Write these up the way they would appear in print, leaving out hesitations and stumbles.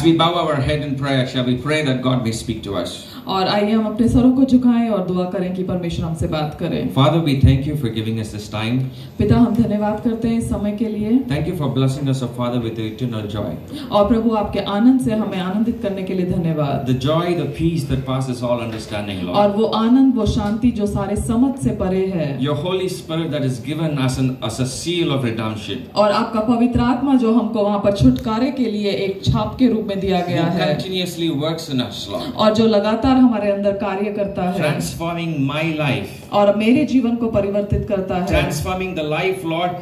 we bow our head in prayer, shall we pray that God may speak to us? और आइए हम अपने सरों को झुकाएं और दुआ करें कि परमेश्वर हमसे बात करें। Father, we thank you for giving us this time. पिता, हम धन्यवाद करते हैं इस समय के लिए। Thank you for blessing us, O Father, with eternal joy. और प्रभु, आपके आनंद से हमें आनंदित करने के लिए धन्यवाद। The joy, the peace that passes all understanding, Lord. और वो आनंद, वो शांति जो सारे समझ से परे है। Your Holy Spirit that is given us as a seal of redemption. और आपका पवित्र आत्मा जो हमको वहाँ पर छुटकारे के लिए एक छाप के रूप में दिया गया है। Continuously works in us, Lord. और जो लगातार हमारे अंदर कार्य करता है। Transforming my life. और मेरे जीवन को परिवर्तित करता है। Transforming the life, Lord,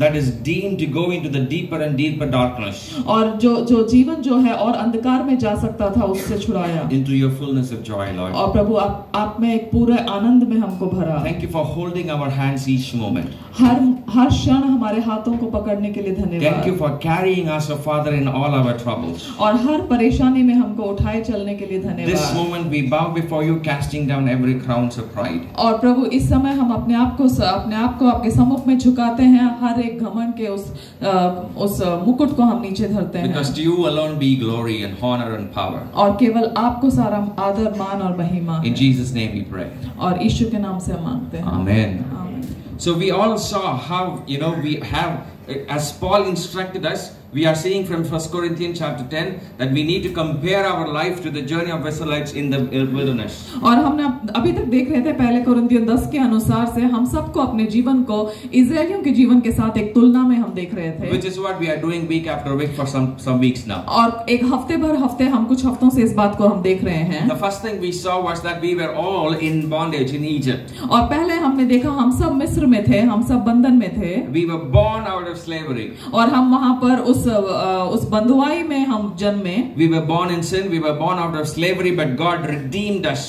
that is deemed to go into the deeper and deeper darkness. और जो जीवन जो है और अंधकार में जा सकता था उससे छुड़ाया। Into your fullness of joy, Lord. और प्रभु, आप में एक पूरे आनंद में हमको भरा। Thank you for holding our hands each moment. हर क्षण हमारे हाथों को पकड़ने के लिए धन्यवाद। Thank you for carrying us, O Father, in all our troubles. और हर परेशानी में हमको उठाए चलने के लिए धन्यवाद। This moment we bow before you, casting down every crown of pride. और प्रभु, इस समय हम अपने आप को आपके सम्मुख में झुकाते हैं। हर एक घमंड के उस मुकुट को हम नीचे धरते हैं। Because to you alone be glory and honor and power. और केवल आपको सारा आदर, मान और महिमा। In Jesus' name we pray. और यीशु के नाम से हम मांगते हैं। Amen. Amen. So we all saw how, we have, as Paul instructed us, we are seeing from 1 Corinthians chapter 10 that we need to compare our life to the journey of Israelites in the wilderness. और हमने अभी तक देख रहे थे पहले कोरिन्थियों 10 के अनुसार से हम सबको अपने जीवन को इजरायलियों के जीवन के साथ एक तुलना में हम देख रहे थे। Which is what we are doing week after week for some weeks now. और एक हफ्ते हम कुछ हफ्तों से इस बात को हम देख रहे हैं। The first thing we saw was that we were all in bondage in Egypt. और पहले हमने देखा हम सब मिस्र में थे, हम सब बंधन में थे। We were born out of slavery. और हम वहाँ पर उस बंधुआई में हम जन्मे। We were born in sin, we were born out of slavery, but God redeemed us.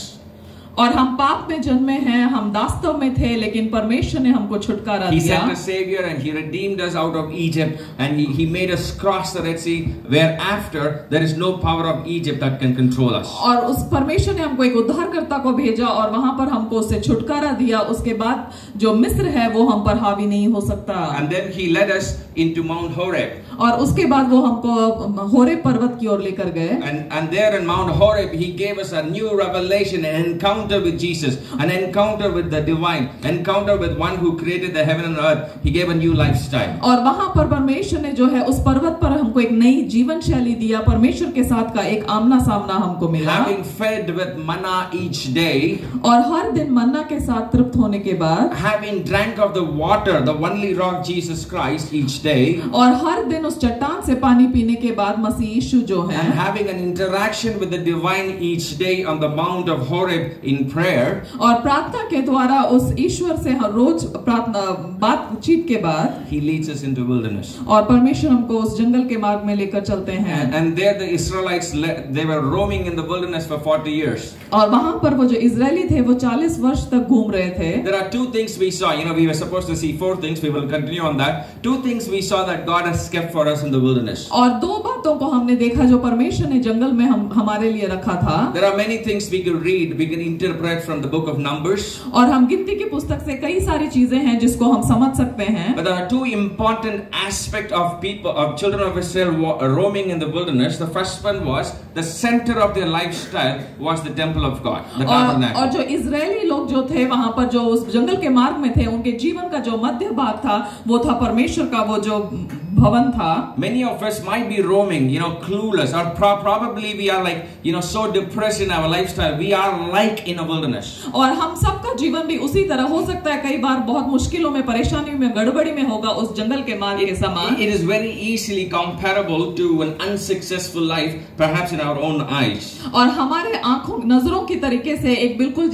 और हम पाप में जन्मे हैं, हम दास्तव में थे, लेकिन परमेश्वर ने हमको छुटकारा दिया। He sent a savior and he redeemed us out of Egypt, and he made us cross the Red Sea, where after there is no power of Egypt that can control us. और उस परमेश्वर ने हमको एक उद्धारकर्ता को भेजा और वहां पर हमको उससे छुटकारा दिया। उसके बाद जो मिस्र है वो हम पर हावी नहीं हो सकता। And then he led us into Mount Horeb. और उसके बाद वो हमको होरेब पर्वत की ओर लेकर गए। And there in Mount Horeb he gave us a new revelation, an encounter with Jesus, an encounter with the divine, encounter with one who created the heaven and earth. He gave a new lifestyle. और वहां पर परमेश्वर ने जो है उस पर्वत पर हमको एक नई जीवन शैली दिया। परमेश्वर के साथ का एक आमना सामना हमको मिला। Having fed with manna each day, और हर दिन मन्ना के साथ तृप्त होने के बाद, having drank of the water, the only rock Jesus Christ each day, और हर दिन उस चट्टान से पानी पीने के बाद मसीह यीशु जो है, and having an interaction with the divine each day on the Mount of Horeb in prayer, और प्रार्थना के द्वारा उस ईश्वर से हर रोज प्रार्थना बातचीत के बाद, he leads us into wilderness. और परमेश्वर हमको उस जंगल के मार्ग में लेकर चलते हैं। And there the Israelites they were roaming in the wilderness for 40 years. और वहां पर वो जो इजरायली थे वो 40 वर्ष तक घूम रहे थे। There are two things we saw. We were supposed to see 4 things. We will continue on that. 2 things we saw that God has kept for us in the wilderness. और 2 बातों को हमने देखा जो परमेश्वर ने जंगल में हमारे लिए रखा था। There are many things we can read, we can interpret from the book of Numbers. और हम गिनती की पुस्तक से कई सारी चीजें हैं जिसको हम समझ सकते हैं। But there are 2 important aspects of children of Israel roaming in the wilderness. The first one was the center of their lifestyle was the temple of God, the tabernacle. और जो इजरायली लोग जो थे वहां पर जो उस जंगल के मार्ग में थे, उनके जीवन का जो मध्य भाग था वो था परमेश्वर का वो जो भवन था। Many of us might be roaming, clueless, or probably we are like, so depressed in our lifestyle. We are like in a wilderness. और हम सबका जीवन भी उसी तरह हो सकता है, कई बार बहुत मुश्किलों में, परेशानियों में, गड़बड़ी में होगा उस जंगल के मार्ग के समान। It is very easily comparable to an unsuccessful life, perhaps in our own eyes. और हमारे नजरों की तरीके से एक बिल्कुल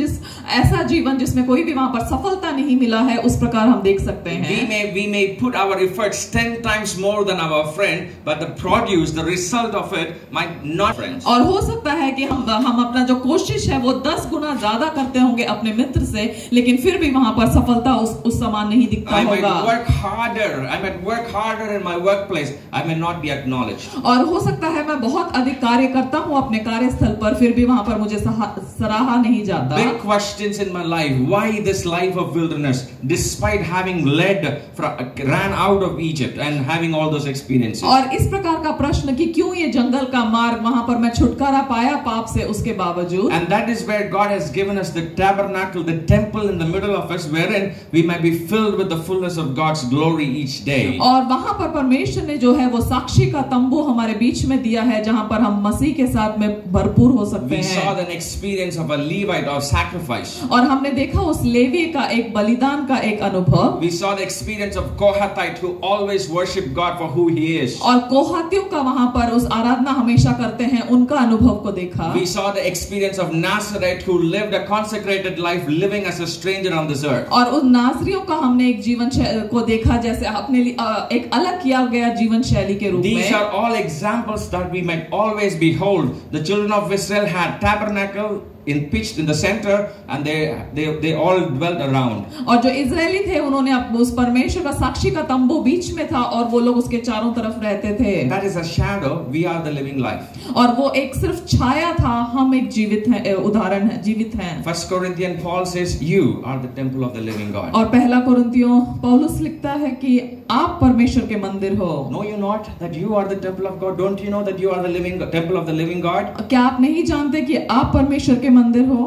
ऐसा जीवन जिसमें कोई भी वहां पर सफलता नहीं मिला है, उस प्रकार हम देख सकते हैं। We may put our efforts 10 times more than our friend, but the produce, the result of it might not, friends. और हो सकता है कि हम अपना जो कोशिश है वो 10 गुना ज्यादा करते होंगे अपने मित्र से, लेकिन फिर भी वहां पर सफलता उस समान नहीं दिखता होगा। I might work harder in my workplace. I may not be acknowledged. और हो सकता है मैं बहुत अधिक कार्य करता हूँ अपने कार्यस्थल पर, फिर भी वहां पर मुझे सराहा नहीं जाता। Big questions in my life. Why this life of wilderness? Despite having ran out of Egypt and having having all those experiences. और इस प्रकार का प्रश्न कि क्यों ये जंगल का मार्ग, वहां पर मैं छुटकारा पाया पाप से उसके बावजूद. And that is where God has given us the tabernacle, the temple in the middle of us, wherein we might be filled with the fullness of God's glory each day. और वहां पर परमेश्वर ने जो है वो साक्षी का तंबू हमारे बीच में दिया है, जहां पर हम मसीह के साथ में भरपूर हो सकते We saw हैं. an experience of a Levite of sacrifice. और हमने देखा उस लेवी का एक बलिदान का एक अनुभव. We saw the experience of Kohathite who always worshiped God for who He is. और कोहातियों का वहां पर उस आराधना हमेशा करते हैं, उनका अनुभव को देखा. We saw the experience of Nazareth who lived a consecrated life, living as a stranger on this earth. और उन नाजरियों का हमने एक जीवन को देखा, जैसे अपने लिए एक अलग किया गया जीवन शैली के रूप These में. are all examples that we might always behold. The children of Israel had tabernacle pitched in the center, and they all dwelt around. और जो इजरायली थे उन्होंने उस परमेश्वर का साक्षी का तंबू बीच में था और वो लोग उसके चारों तरफ रहते थे. That is a shadow. We are the living life. और वो एक सिर्फ छाया था, हम एक जीवित हैं, उदाहरण है, जीवित हैं. 1 Corinthians Paul says, "You are the temple of the living God." और पहला कुरिन्थियों पौलुस लिखता है कि आप परमेश्वर के मंदिर हो. Know you not that you are the temple of God? Don't you know that you are the living temple of the living God? क्या आप नहीं जानते कि आप परमेश्वर के मंदिर हो?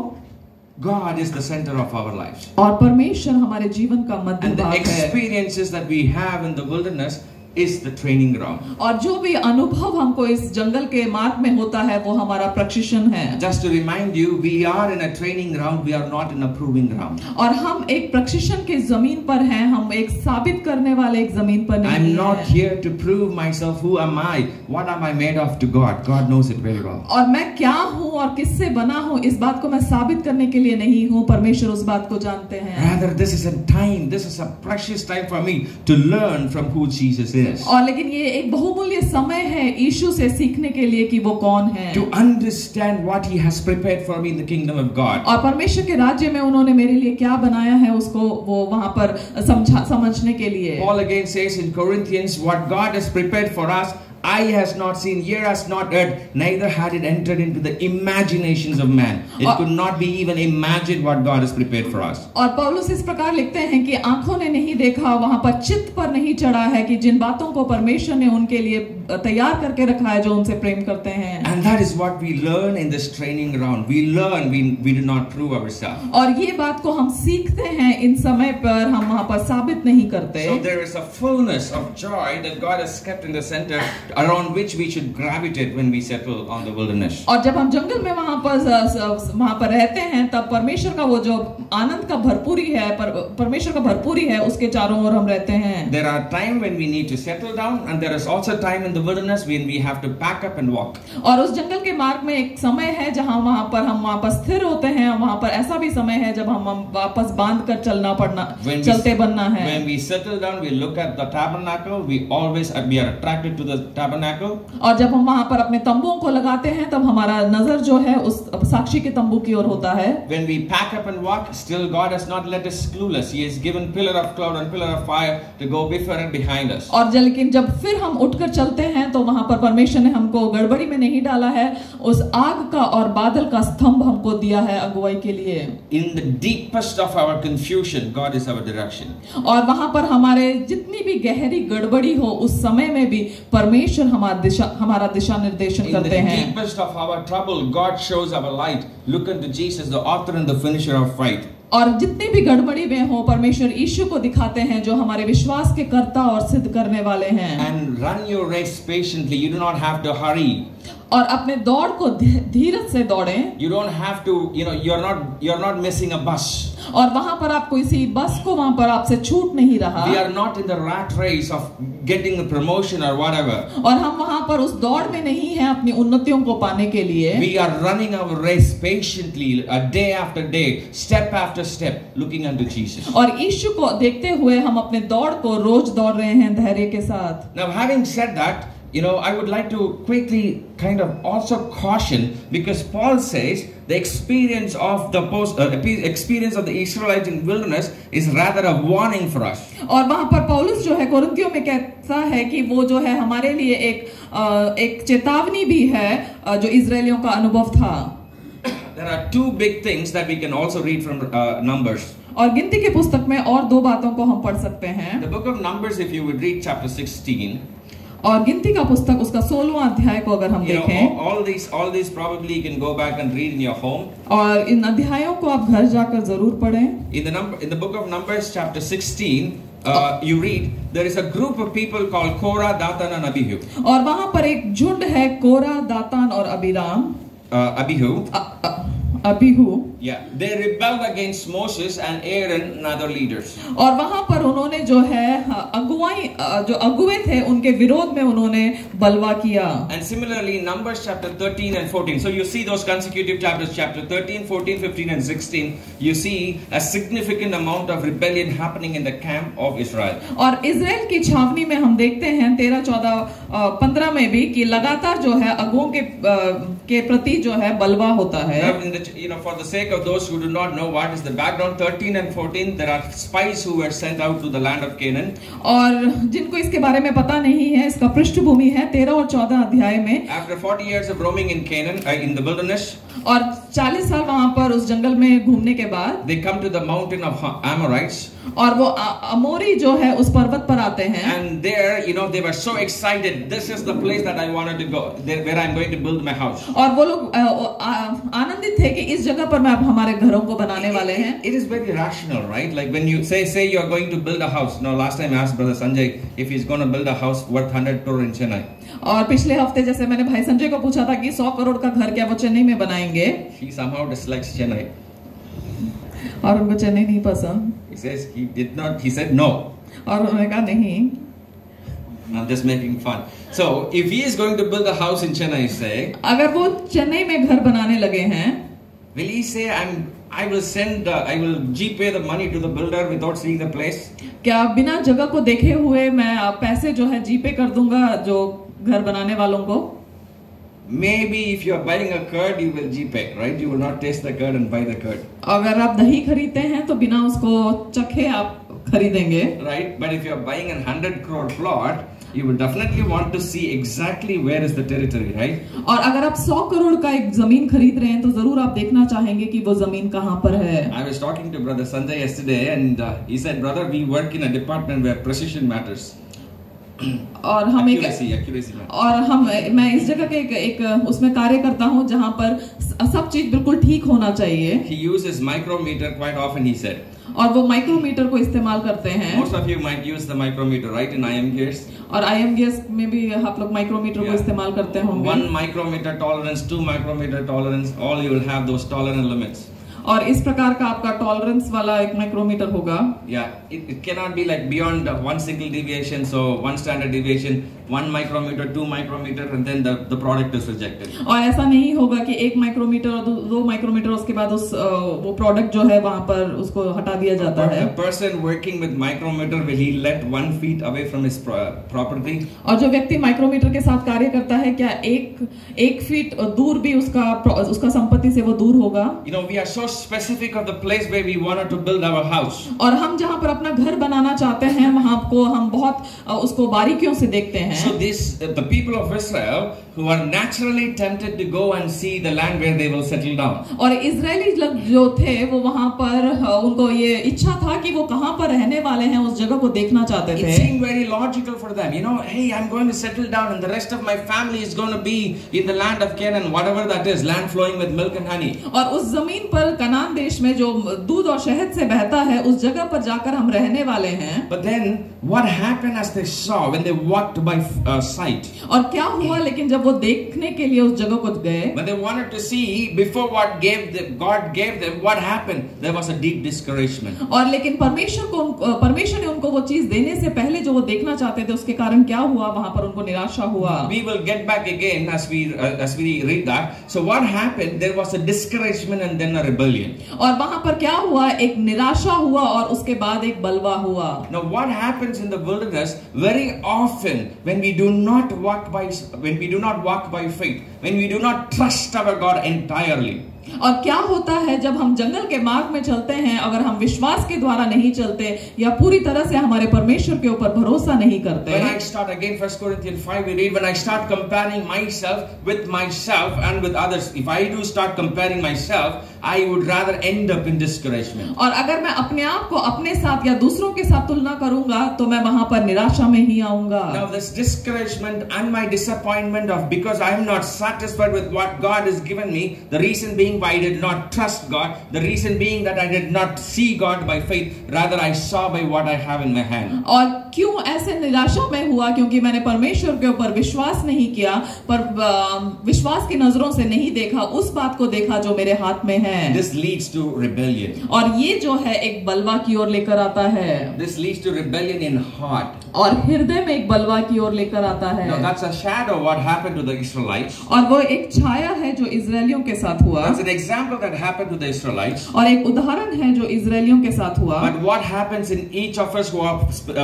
God is the center of our lives. और परमेश्वर हमारे जीवन का मध्य And the भाग है. experiences that we have in the wilderness is the training ground. और जो भी अनुभव हमको इस जंगल के मार्ग में होता है वो हमारा प्रशिक्षण है. Just to remind you, we are in a training ground. We are not in a proving ground. और हम एक प्रशिक्षण के जमीन पर हैं, हम एक साबित करने वाले एक जमीन पर नहीं I'm हैं. not here to prove myself. Who am I? What am I made of to God? God knows it very well. और मैं क्या हूँ और किससे बना हूँ, इस बात को मैं साबित करने के लिए नहीं हूँ, परमेश्वर उस बात को जानते हैं. Rather, this is a time. This is a precious time for me to learn from who Jesus is. और लेकिन ये एक बहुमूल्य समय है यीशु से सीखने के लिए कि वो कौन है. To understand what He has prepared for me in the kingdom of God. और परमेश्वर के राज्य में उन्होंने मेरे लिए क्या बनाया है, उसको वो वहां पर समझने के लिए. Paul again says in Corinthians, what God has prepared for us, eye has not seen, ear has not heard, neither had it entered into the imaginations of man. It could not be even imagined what God has prepared for us. और पौलुस इस प्रकार लिखते हैं कि आंखों ने नहीं देखा, वहां पर चित्त पर नहीं चढ़ा है कि जिन बातों को परमेश्वर ने उनके लिए तैयार करके रखा है जो उनसे प्रेम करते हैं. And that is what we learn in this training ground. We learn, we do not prove ourselves. और ये बात को हम सीखते हैं, इन समय पर हम वहां पर साबित नहीं करते. So there is a fullness of joy that God has kept in the center, around which we should gravitate when we settle on the wilderness. और जब हम जंगल में वहां पर रहते हैं, तब परमेश्वर का वो जो आनंद का भरपूरी है, परमेश्वर का भरपूरी है, उसके चारों ओर हम रहते हैं. There are times when we need to settle down, and there is also time in the wilderness when we have to pack up and walk. और उस जंगल के मार्ग में एक समय है जहां वहां पर हम वापस स्थिर होते हैं, वहां पर ऐसा भी समय है जब हम वापस बांध कर चलते बनना है. When we settle down, we look at the tabernacle. We are attracted to the tabernacle. और जब हम वहां पर अपने तंबुओं को लगाते हैं, तब हमारा नजर जो है उस साक्षी के तंबू की ओर होता है. When we pack up and walk, still God has not let us clueless. He has given pillar of cloud and pillar of fire to go before and behind us. और लेकिन जब फिर हम उठकर चलते हैं, तो वहां पर परमेश्वर ने हमको गड़बड़ी में नहीं डाला है, उस आग का और बादल का स्तंभ हमको दिया है अगुवाई के लिए. In the deepest of our confusion, God is our direction. और वहां पर हमारे जितनी भी गहरी गड़बड़ी हो, उस समय में भी परमेश्वर हमारा दिशा निर्देशन करते हैं. In the deepest of our trouble, God shows our light. Look unto Jesus, the author and the finisher of faith. और जितनी भी गड़बड़ी में हो, परमेश्वर यीशु को दिखाते हैं जो हमारे विश्वास के कर्ता और सिद्ध करने वाले हैं. And run your race patiently. You do not have to hurry. और अपने दौड़ को धीरज से दौड़ें. You don't have to, you're not missing a bus. और वहां पर आप किसी बस को वहां पर आपसे छूट नहीं रहा. We are not in the rat race of getting a promotion or whatever. और हम वहां पर उस दौड़ में नहीं हैं अपनी उन्नतियों को पाने के लिए. We are running our race patiently, day after day, step after step, looking unto Jesus. और यीशु को देखते हुए हम अपने दौड़ को रोज दौड़ रहे हैं धैर्य के साथ. Now, having said that, I would like to quickly kind of also caution, because Paul says the experience of the Israelites in wilderness is rather a warning for us. और वहां पर पौलुस जो है कोरिन्थियों में कहता है कि वो जो है हमारे लिए एक चेतावनी भी है जो इजरायलियों का अनुभव था. There are two big things that we can also read from Numbers. और गिनती के पुस्तक में और दो बातों को हम पढ़ सकते हैं. The book of Numbers, if you would read chapter 16. और गिनती का पुस्तक उसका 16वां अध्याय को अगर हम देखें, all these probably you can go back and read in your home. और इन अध्यायों को आप घर जाकर जरूर पढ़ें. In the book of Numbers chapter 16, you read there is a group of people called Korah, Datan and Abihu. और वहां पर एक झुंड है, कोरा, दातान और अबीहू. Yeah, they rebelled against Moses and Aaron and other leaders. और वहां पर उन्होंने जो है जो अगुवे थे उनके विरोध में उन्होंने बलवा किया. And similarly Numbers chapter 13 and 14. So you see those consecutive chapters, chapter 13, 14, 15 and 16. You see a significant amount of rebellion happening in the camp of Israel. और इजराइल की छावनी में हम देखते हैं 13, 14, 15 में भी कि लगातार जो है अगुओं के प्रति जो है बलवा होता है. For the sake of those who do not know what is the background, 13 and 14, there are spies who were sent out to the land of Canaan. और जिनको इसके बारे में पता नहीं है, इसका पृष्ठभूमि है 13 और 14 अध्याय में. After 40 years of roaming in Canaan, in the wilderness, और 40 साल वहां पर उस जंगल में घूमने के बाद they come to the mountain of Amorites. और वो अमोरी जो है उस पर्वत पर आते हैं. And there, they were so excited. This is the place that I wanted to go, where I'm going to build my house. और वो लोग आनंदित थे कि इस जगह पर मैं अब हमारे घरों को बनाने वाले हैं. It is very rational, right? Like when you say you are going to build a house. Now, last time I asked Brother Sanjay if he's going to build a house worth 100 crore in Chennai. और पिछले हफ्ते जैसे मैंने भाई संजय को पूछा था कि 100 करोड़ का घर क्या वो चेन्नई में बनाएंगे. He somehow dislikes Chennai. और उनको चेन्नई नहीं पसंद. He said no. और उन्होंने कहा नहीं. I'm just making fun. So if he is going to build a house in Chennai, say, अगर वो चेन्नई में घर बनाने लगे हैं, will he say I will GPay the money to the builder without seeing the place? क्या बिना जगह को देखे हुए मैं पैसे जो है जीपे कर दूंगा जो घर बनाने वालों को? Maybe if you are buying a curd, you will GPay, right? You will not taste the curd and buy the curd. अगर आप दही खरीदते हैं तो बिना उसको चखे आप खरीदेंगे, right? But if you are buying a 100 crore plot, you will definitely want to see exactly where is the territory, right? और अगर आप 100 करोड़ का एक जमीन खरीद रहे हैं तो जरूर आप देखना चाहेंगे कि वो जमीन कहाँ पर है. I was talking to Brother Sanjay yesterday and he said, brother, we work in a department where precision matters. और हम मैं इस जगह के एक उसमें कार्य करता हूँ जहाँ पर सब चीज बिल्कुल ठीक होना चाहिए. He uses micrometer quite often, he said. और वो माइक्रोमीटर को इस्तेमाल करते हैं. Most of you might use the micrometer, right, in IM gears. और IM gears में भी आप लोग माइक्रोमीटर को इस्तेमाल करते होंगे. 1 micrometer tolerance, 2 micrometer tolerance, all you will have those tolerance limits. और इस प्रकार का आपका टॉलरेंस वाला एक माइक्रोमीटर होगा. Yeah, it cannot be like beyond 1 single deviation, so 1 standard deviation, 1 micrometer, 2 micrometer, and then the product is rejected. और ऐसा नहीं होगा कि 1 माइक्रोमीटर और 2 माइक्रोमीटर उसके बाद वो प्रोडक्ट जो है वहां पर उसको हटा दिया जाता है. A person working with micrometer, will he let 1 feet away from his property? और जो व्यक्ति माइक्रोमीटर के साथ कार्य करता है क्या एक फीट दूर भी उसका संपत्ति से वो दूर होगा? We are so specific of the place where we wanted to build our house. और हम जहाँ पर अपना घर बनाना चाहते हैं वहाँ को हम बहुत उसको बारीकियों से देखते हैं. So the people of Israel who are naturally tempted to go and see the land where they will settle down. और इजरायली लोग जो थे वो वहाँ पर उनको ये इच्छा था कि वो कहाँ पर रहने वाले हैं उस जगह को देखना चाहते थे. It seemed very logical for them. Hey, I'm going to settle down and the rest of my family is going to be in the land of Canaan, whatever that is, land flowing with milk and honey. और उस जमीन पर कनान देश में जो दूध और शहद से बहता है उस जगह पर जाकर हम रहने वाले हैं. But then what happened as they saw when they walked by sight? और क्या हुआ लेकिन जब वो देखने के लिए उस जगह को गए, when they wanted to see before what God gave them, what happened? There was a deep discouragement. और लेकिन परमेश्वर ने उनको वो चीज देने से पहले जो वो देखना चाहते थे उसके कारण क्या हुआ, वहां पर उनको निराशा हुआ. We will get back again as we read that. So what happened? There was a discouragement and then a rebellion. और वहां पर क्या हुआ, एक निराशा हुआ और उसके बाद एक बलवा हुआ. Now what happens in the wilderness very often when we do not walk by faith, when we do not trust our God entirely? और क्या होता है जब हम जंगल के मार्ग में चलते हैं, अगर हम विश्वास के द्वारा नहीं चलते या पूरी तरह से हमारे परमेश्वर के ऊपर भरोसा नहीं करते. When I start again 1 Corinthians 5 we read, when I start comparing myself with myself and with others, if I do start comparing myself, I would rather end up in discouragement. और अगर मैं अपने आप को अपने साथ या दूसरों के साथ तुलना करूंगा तो मैं वहां पर निराशा में ही आऊंगा. Now this discouragement and my disappointment of because I am not satisfied with what God has given me, the reason being why I did not trust God, the reason being that I did not see God by faith, rather I saw by what I have in my hand. और क्यों ऐसे निराशा में हुआ? क्योंकि मैंने परमेश्वर के ऊपर विश्वास नहीं किया, पर विश्वास की नजरों से नहीं देखा, उस बात को देखा जो मेरे हाथ में है. This leads to rebellion. और ये जो है एक बलवा की ओर लेकर आता है. This leads to rebellion in heart. और हृदय में एक बलवा की ओर लेकर आता है. Now that's a shadow of what happened to the Israelites. और वो एक छाया है जो इजरायलियों के साथ हुआ. That's an example that happened to the Israelites. और एक उदाहरण है जो इजरायलियों के साथ हुआ. But what happens in each of us who are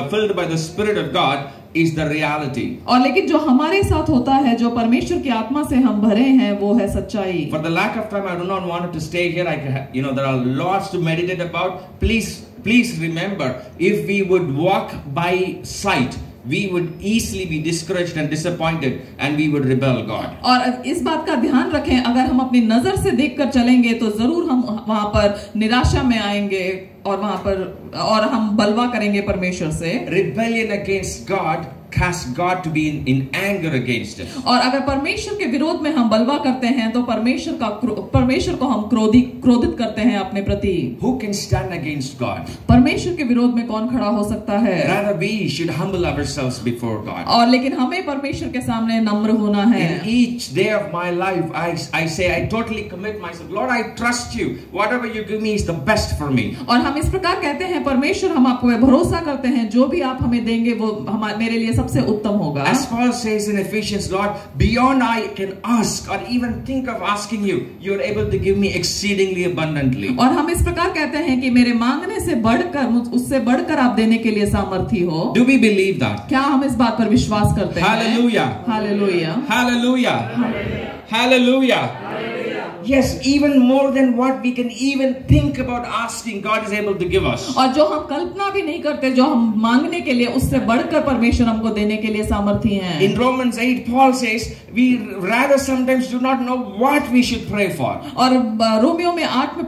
filled by the Spirit of God is the reality. और लेकिन जो हमारे साथ होता है, जो परमेश्वर की आत्मा से हम भरे हैं, वो है सच्चाई. For the lack of time, I do not want to stay here. There are lots to meditate about. Please remember, if we would walk by sight, we would easily be discouraged and disappointed, and we would rebel God. और इस बात का ध्यान रखें, अगर हम अपनी नजर से देखकर चलेंगे तो जरूर हम वहां पर निराशा में आएंगे और वहां पर और हम बलवा करेंगे परमेश्वर से. Rebellion against God casts God to be in anger against us. और अगर परमेश्वर के विरोध में हम बलवा करते हैं तो परमेश्वर को हम क्रोधित करते हैं अपने प्रति. Who can stand against God? परमेश्वर के विरोध में कौन खड़ा हो सकता है? Rather we should humble ourselves before God. और लेकिन हमें परमेश्वर के सामने नम्र होना है. In each day of my life I say I totally commit myself. Lord, I trust you. Whatever you give me is the best for me. और हम इस प्रकार कहते हैं, परमेश्वर हम आपको भरोसा करते हैं, जो भी आप हमें देंगे वो मेरे लिए सबसे उत्तम होगा. As Paul says in Ephesians, Lord, beyond I can ask or even think of asking you, you are able to give me exceedingly abundantly. और हम इस प्रकार कहते हैं कि मेरे मांगने से बढ़कर, उससे बढ़कर आप देने के लिए सामर्थी हो. Do we believe that? क्या हम इस बात पर विश्वास करते हैं? Hallelujah. Hallelujah. Hallelujah. Hallelujah. Yes, even more than what we can even think about asking, God is able to give us. और जो हम कल्पना भी नहीं करते, जो हम मांगने के लिए, उससे बढ़कर परमेश्वर हमको देने के लिए सामर्थी हैं. In Romans 8, Paul says, we rather sometimes do not know what we should pray for. और रोमियो में 8 में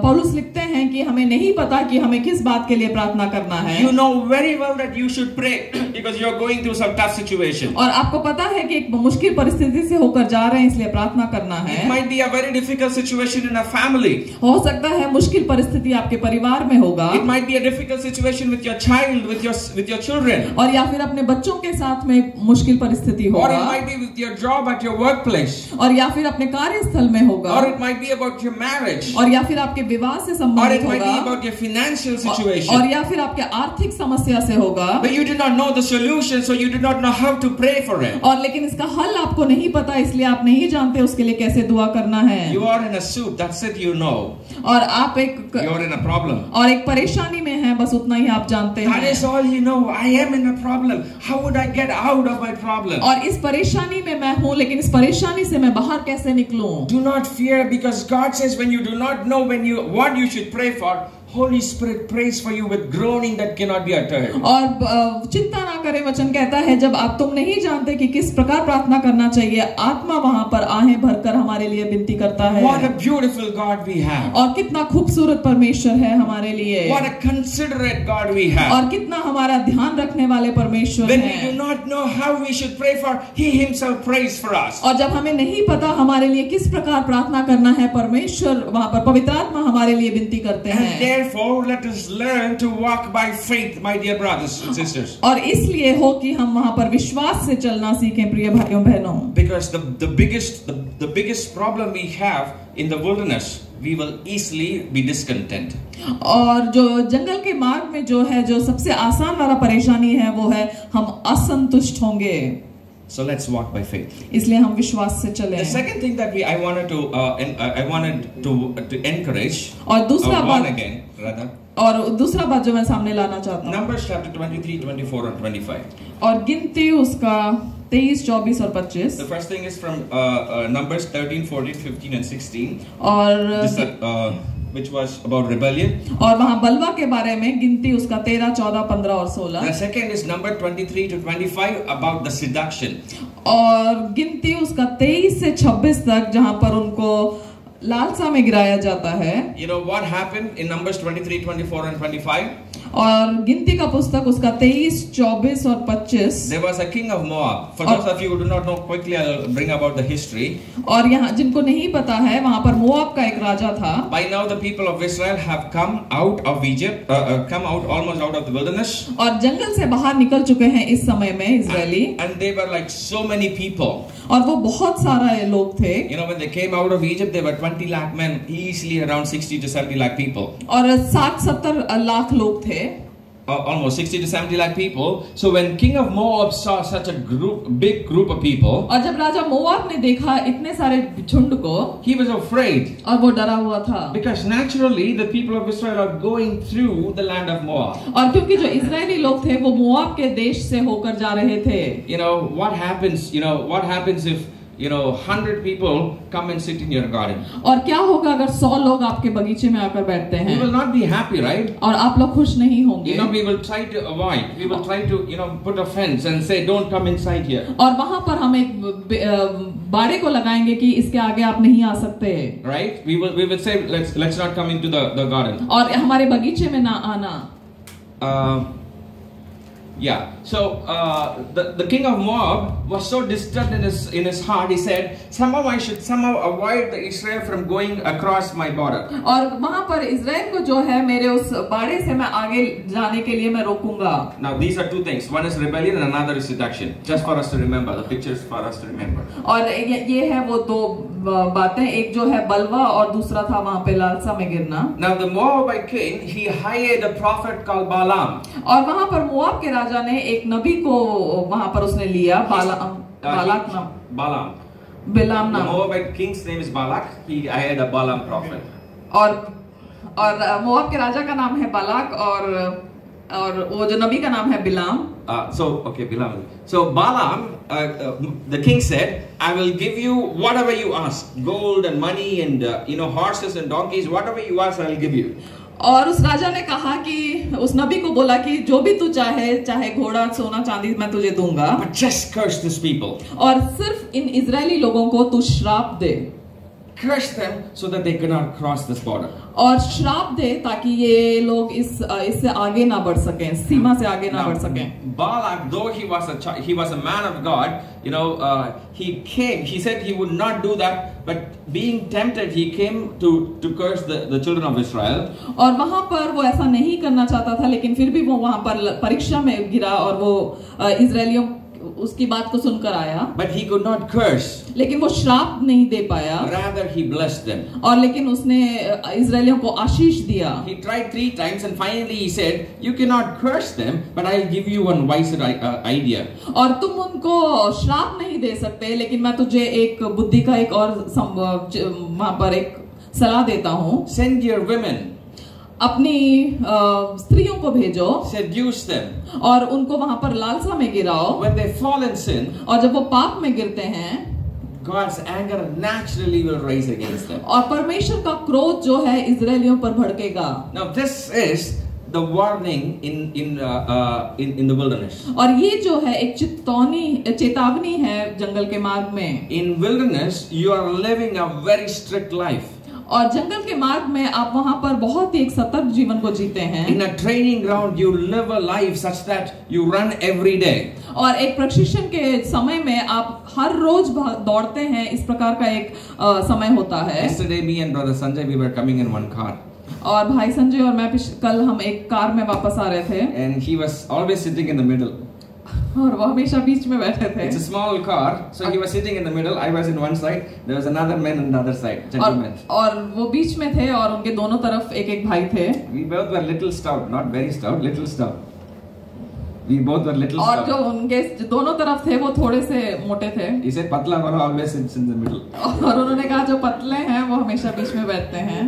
पौलुस लिखते हैं कि हमें नहीं पता कि हमें किस बात के लिए प्रार्थना करना है. You know very well that you should pray because you are going through some tough situation. और आपको पता है कि एक मुश्किल परिस्थिति से होकर जा रहे हैं, इसलिए प्रार्थना करना है. It might be a very difficult situation in a family. हो सकता है मुश्किल परिस्थिति आपके परिवार में होगा. It might be a difficult situation with your child, with your children. और या फिर अपने बच्चों के साथ में मुश्किल परिस्थिति होगा. Or it might be with your job at your workplace. और या फिर अपने कार्यस्थल में होगा. Or it might be about your marriage. और या फिर आपके विवाह से संबंधित होगा. Or it might be about your financial situation. और या फिर आपके आर्थिक समस्या से होगा. But you do not know the solution, so you do not know how to pray for it. और लेकिन इसका हल आपको नहीं पता, इसलिए आप नहीं जानते उसके लिए कैसे दुआ करना है. You are in a soup, that's it, you know. और आप एक You are in a problem. और एक परेशानी में हैं, बस उतना ही आप जानते हैं. That is all you know. I am in a problem. How would I get out of my problem? और इस परेशानी में मैं हूँ, लेकिन इस परेशानी से मैं बाहर कैसे निकलूं? Do not fear, because God says when you do not know what you should pray for, Holy Spirit prays for you with groaning that cannot be uttered. और चिंता ना करें, वचन कहता है जब तुम नहीं जानते कि किस प्रकार प्रार्थना करना चाहिए, आत्मा वहां पर आहें भरकर हमारे लिए विनती करता है. What a beautiful God we have. और कितना खूबसूरत परमेश्वर है हमारे लिए. What a considerate God we have. और कितना हमारा ध्यान रखने वाले परमेश्वर हैं. When we do not know how we should pray for, He Himself prays for us. और जब हमें नहीं पता हमारे लिए किस प्रकार प्रार्थना करना है, परमेश्वर वहां पर पवित्र आत्मा हमारे लिए विनती करते हैं. Therefore, let us learn to walk by faith, my dear brothers and sisters. और इसलिए हो कि हम वहां पर विश्वास से चलना सीखें, प्रिय भाइयों बहनों. Because the biggest problem we have in the wilderness, we will easily be discontent. और जो जंगल के मार्ग में जो है, जो सबसे आसान वाला परेशानी है, वो है हम असंतुष्ट होंगे. So let's walk by faith. इसलिए हम विश्वास से चलें. The second thing that I wanted to encourage. और दूसरा बात again, rather. और दूसरा बात जो मैं सामने लाना चाहता हूँ. Numbers chapter 23, 24 and 25. और गिनती उसका 23, 24 और 25। The first thing is from Numbers 13, 14, 15 and 16. और which was about rebellion. और वहाँ बलवा के बारे में गिनती उसका 13, 14, 15 और 16। The second is number 23 to 25 about the seduction. और गिनती उसका 23 से 26 तक जहाँ पर उनको लालसा में गिराया जाता है। You know what happened in Numbers 23, 24 and 25? और गिनती का पुस्तक उसका 23, 24 और 25। There was a king of Moab. For those of you who do not know, quickly I'll bring about the history. और यहाँ जिनको नहीं पता है, वहाँ पर मोआब का एक राजा था। By now the people of Israel have come out of Egypt, come out almost out of the wilderness. और जंगल से बाहर निकल चुके हैं इस समय में Israeli. And they were like so many people. और वो बहुत सारा लोग थे। You know, when they came out of Egypt, there were 20 lakh men, easily around 60 to 70 lakh people. और 60-70 लाख लोग थे। Almost 60 to 70 lakh people. So when king of Moab saw such a big group of people, और जब राजा मोआब ने देखा इतने सारे झुंड को, he was afraid. और वो डरा हुआ था। Because naturally the people of Israel are going through the land of Moab. और क्योंकि जो इजरायली लोग थे वो मोआब के देश से होकर जा रहे थे। You know what happens? You know what happens if 100 people come and sit in your garden? और क्या होगा अगर 100 लोग आपके बगीचे में आकर बैठते हैं? You will not be happy, right? और आप लोग खुश नहीं होंगे। We will try to avoid. We will try to put a fence and say don't come inside here. और वहाँ पर हम एक बाड़े को लगाएंगे कि इसके आगे आप नहीं आ सकते। Right? We will say let's not come into the garden. और हमारे बगीचे में ना आना। Yeah. So the king of Moab was so disturbed in his heart. He said, somehow I should avoid the Israel from going across my border. और वहाँ पर Israel को जो है मेरे उस बाड़े से मैं आगे जाने के लिए मैं रोकूंगा। Now these are two things. One is rebellion and another is seduction. Just for us to remember. The picture is for us to remember. और ये है वो दो बातें, एक जो है बलवा और दूसरा था वहाँ पे लालसा में गिरना। Now the Moabite king, he hired a prophet called Balaam. और वहाँ पर मोआब के राजा ने एक नबी को वहाँ पर उसने लिया, बालाक नाम, बिलाम नाम। The Moabite king's name is Balak. He hired a Balaam prophet. और मोआब के राजा का नाम है बालाक और वो जो नबी का नाम है बिलाम। Bilam. So Balaam, the king said, I will give you whatever you ask, gold and money and horses and donkeys, whatever you ask, I will give you. और उस राजा ने कहा कि उस नबी को बोला कि जो भी तू चाहे घोड़ा सोना चांदी मैं तुझे दूंगा। But just curse these people. और सिर्फ इन इजरायली लोगों को तू श्राप दे। Curse them so that they cannot cross this border. और श्राप दे ताकि ये लोग इससे आगे ना बढ़ सकें, सीमा से आगे ना बढ़ सकें। Balak, though he was a man of God, he said he would not do that, but being tempted, he came to curse the children of Israel. और वहाँ पर वो ऐसा नहीं करना चाहता था, लेकिन फिर भी वो वहाँ पर परीक्षा में गिरा और वो इजरायलियों उसकी बात को सुनकर आया। But he could not curse. लेकिन वो श्राप नहीं दे पाया। Rather he blessed them. और लेकिन उसने इजरायलियों को आशीष दिया। He tried 3 times and finally he said, you cannot curse them, but I'll give you one wiser idea. और तुम उनको श्राप नहीं दे सकते, लेकिन मैं तुझे एक बुद्धि का एक और वहाँ पर एक सलाह देता हूँ। Send your women. अपनी स्त्रियों को भेजो, seduce them, और उनको वहां पर लालसा में गिराओ। When they fall in sin, और जब वो पाप में गिरते हैं, God's anger naturally will rise against them. और परमेश्वर का क्रोध जो है इजरायलियों पर भड़केगा। Now this is the warning in the wilderness. और ये जो है एक चेतावनी है जंगल के मार्ग में। In wilderness you are living a very strict life. और जंगल के मार्ग में आप वहाँ पर बहुत ही एक सतर्क जीवन को जीते हैं। In a training ground you live a life such that you run every day. और एक प्रशिक्षण के समय में आप हर रोज दौड़ते हैं, इस प्रकार का एक समय होता है। Yesterday me and brother Sanjay we were coming in one car. और भाई संजय और मैं कल हम एक कार में वापस आ रहे थे। And he was always sitting in the middle. और वो हमेशा बीच में बैठे थे। It's a small car, so he was sitting in the middle. I was in one side. There was another man on the other side, gentlemen. और वो बीच में थे और उनके दोनों तरफ एक भाई थे। We both were little stout, not very stout, little stout. We both were little stout. और जो उनके दोनों तरफ थे वो थोड़े से मोटे थे। He said, "Patla wala always sits in the middle." और उन्होंने कहा जो पतले हैं वो हमेशा बीच में बैठते हैं।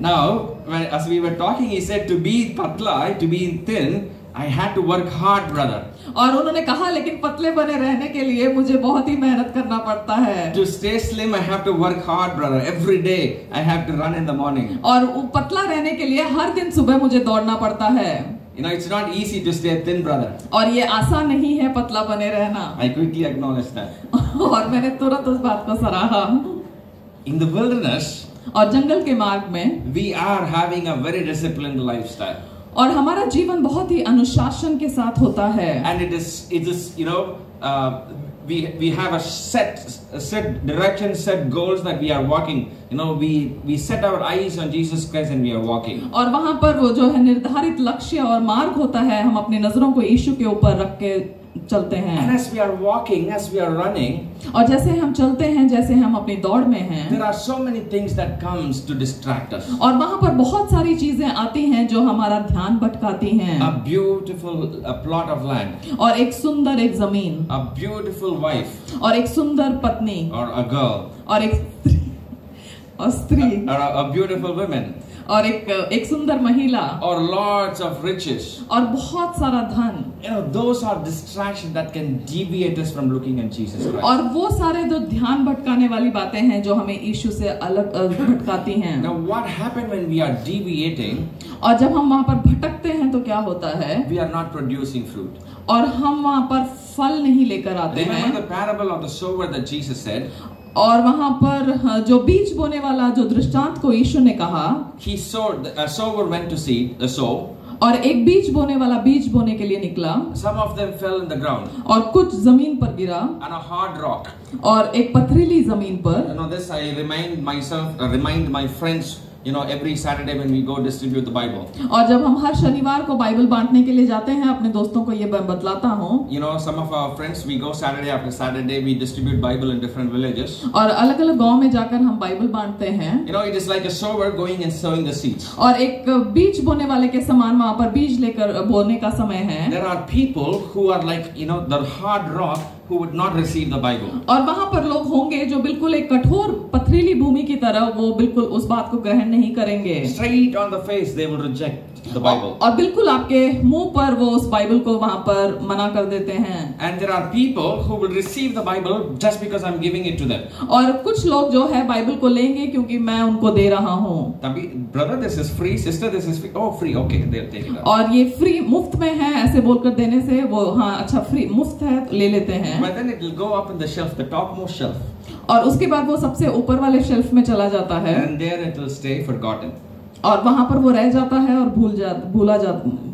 Now, as we were talking, he said to be patla, to be thin, I had to work hard, brother. और उन्होंने कहा लेकिन पतले बने रहने के लिए मुझे बहुत ही मेहनत करना पड़ता है। To stay slim, I have to work hard, brother. Every day I have to run in the morning. और पतला रहने के लिए हर दिन सुबह मुझे दौड़ना पड़ता है। You know, it's not easy to stay thin, brother. और ये आसान नहीं है पतला बने रहना। I quickly acknowledge that. और मैंने तुरंत उस बात को सराहा। In the wilderness, और जंगल के मार्ग में we are having a very disciplined lifestyle. और हमारा जीवन बहुत ही अनुशासन के साथ होता है। And it is, you know, we have a set direction, set goals that we are walking. You know, we set our eyes on Jesus Christ and we are walking. और वहाँ पर वो जो है निर्धारित लक्ष्य और मार्ग होता है, हम अपनी नजरों को यीशु के ऊपर रख के चलते हैं। And as we are walking, as we are running, और जैसे हम चलते हैं, जैसे हम अपनी दौड़ में हैं, there are so many things that comes to distract us. और वहाँ पर बहुत सारी चीजें आती हैं जो हमारा ध्यान भटकाती हैं। A beautiful plot of land. और एक सुंदर एक जमीन, A beautiful wife. और एक सुंदर पत्नी, Or a girl. और एक स्त्री, Or a beautiful woman. और एक सुंदर महिला, Or lots of riches. और बहुत सारा धन। You know, those are distractions that can deviate us from looking at Jesus Christ. और वो सारे जो ध्यान भटकाने वाली बातें हैं जो हमें यीशु से अलग भटकाती हैं। Now, what happened when we are deviating? और जब हम वहाँ पर भटकते हैं तो क्या होता है? We are not producing fruit. और हम वहाँ पर फल नहीं लेकर आते हैं। Remember the parable of the sower that Jesus said? और वहाँ पर जो बीज बोने वाला जो दृष्टांत को यीशु ने कहा, He sowed. A sower went to seed, the sow. और एक बीज बोने वाला बीज बोने के लिए निकला, Some of them fell in the ground. और कुछ जमीन पर गिरा, On a hard rock. और एक पथरीली जमीन पर। You know, this I remind my friends. You know, every Saturday when we go distribute the Bible. और जब हम हर शनिवार को बाइबल बांटने के लिए जाते हैं, अपने दोस्तों को ये बतलाता हूँ। You know, some of our friends, we go Saturday after Saturday, we distribute Bible in different villages. और अलग-अलग गांव में जाकर हम बाइबल बांटते हैं। You know, it is like a sower going and sowing the seeds. और एक बीज बोने वाले के समान वहाँ पर बीज लेकर बोने का समय है। There are people who are like, you know, the hard rock who would not receive the Bible. और वहाँ पर लोग होंगे जो बिल्कुल एक कठोर पथरीली भूमि की तरह वो बिल्कुल उस बात को ग्रहण नहीं करेंगे। Straight on the face, they will reject the Bible. और बिल्कुल आपके मुंह पर वो उस बाइबल को वहाँ पर मना कर देते हैं। And there are people who will receive the Bible just because I'm giving it to them. और कुछ लोग जो है बाइबल को लेंगे क्योंकि मैं उनको दे रहा हूँ। Brother, this is free. Sister, this is free. Oh, free. Okay, they'll take it. और ये फ्री मुफ्त में है ऐसे बोलकर देने से वो हाँ अच्छा फ्री मुफ्त है तो ले लेते हैं। But then it will go up in the shelf, the topmost shelf. और उसके बाद वो सबसे ऊपर वाले शेल्फ में चला जाता है। And there it will stay forgotten. और वहाँ पर वो रह जाता है और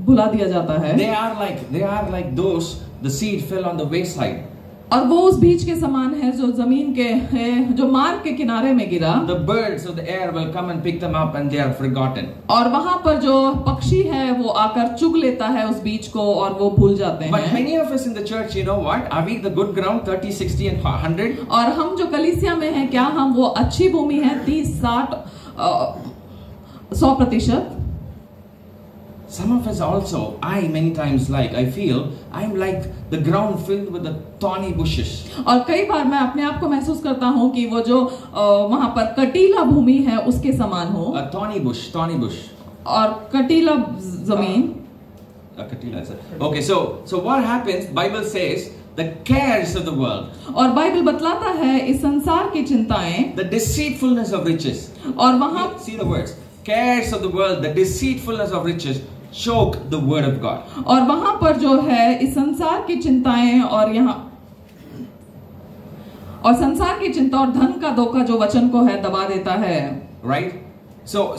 भुला दिया जाता है। They are like those. The seed fell on the wayside. और वो उस बीज के समान है जो जमीन के है जो मार्ग के किनारे में गिरा। The birds of the air will come and pick them up and they are forgotten. और वहाँ पर जो पक्षी है वो आकर चुग लेता है उस बीज को और वो भूल जाते हैं। But many of us in the church, you know what? Are we the good ground, 30, 60 and 100? और हम जो कलीसिया में हैं, क्या हम वो अच्छी भूमि है 30, 60, 100%? Some of us also, many times I feel, I'm like the ground filled with the thorny bushes. और कई बार मैं अपने आप को महसूस करता हूँ कि वो जो वहाँ पर कटीला भूमि है उसके समान हो। A thorny bush. और कटीला जमीन। Katila, sir. Okay, so what happens? Bible says the cares of the world. और बाइबल बतलाता है इस संसार की चिंताएं। The deceitfulness of riches. और वहाँ see the words. Cares of the world, the deceitfulness of riches choke the word of God. और वहाँ पर जो है इस संसार की चिंताएं और यहाँ और संसार की चिंता और धन का धोखा जो वचन को है दबा देता है। Right? So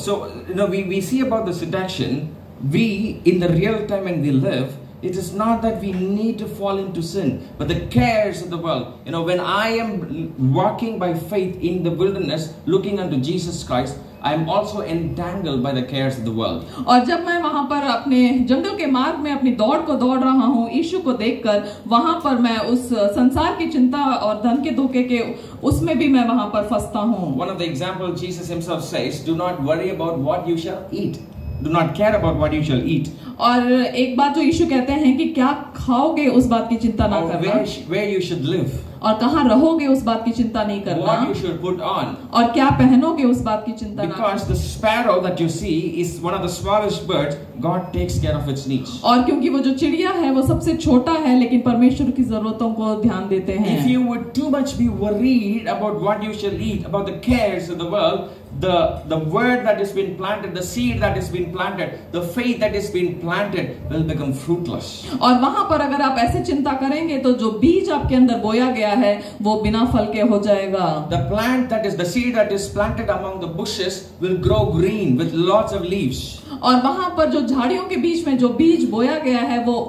you know we see about the seduction. We in the real time when we live, it is not that we need to fall into sin, but the cares of the world. You know, when I am walking by faith in the wilderness, looking unto Jesus Christ, I am also entangled by the cares of the world. और जब मैं वहाँ पर अपने जंगल के मार्ग में अपनी दौड़ को दौड़ रहा हूँ यीशु को देखकर, वहाँ पर मैं उस संसार की चिंता और धन के धोखे के उसमें भी मैं वहाँ पर फंसता हूँ। One of the examples Jesus himself says, "Do not worry about what you shall eat. Do not care about what you shall eat." और एक बात जो यीशु कहते हैं कि क्या खाओगे उस बात की चिंता ना करना। Where you should live. और कहाँ रहोगे उस बात की चिंता नहीं करना, what you should put on. और क्या पहनोगे उस बात की चिंता ना Because the sparrow that you see is one of the smallest birds, God takes care of its needs. और क्योंकि वो जो चिड़िया है वो सबसे छोटा है लेकिन परमेश्वर की जरूरतों को ध्यान देते हैं। If you would too much be worried about what you shall eat, about the cares of the world, the word that has been planted, the seed that has been planted, the faith that has been planted will become fruitless. और वहां पर अगर आप ऐसे चिंता करेंगे तो जो बीज आपके अंदर बोया गया है वो बिना फल के हो जाएगा। The plant that is the seed that is planted among the bushes will grow green with lots of leaves. और वहां पर जो झाड़ियों के बीच में जो बीज बोया गया है वो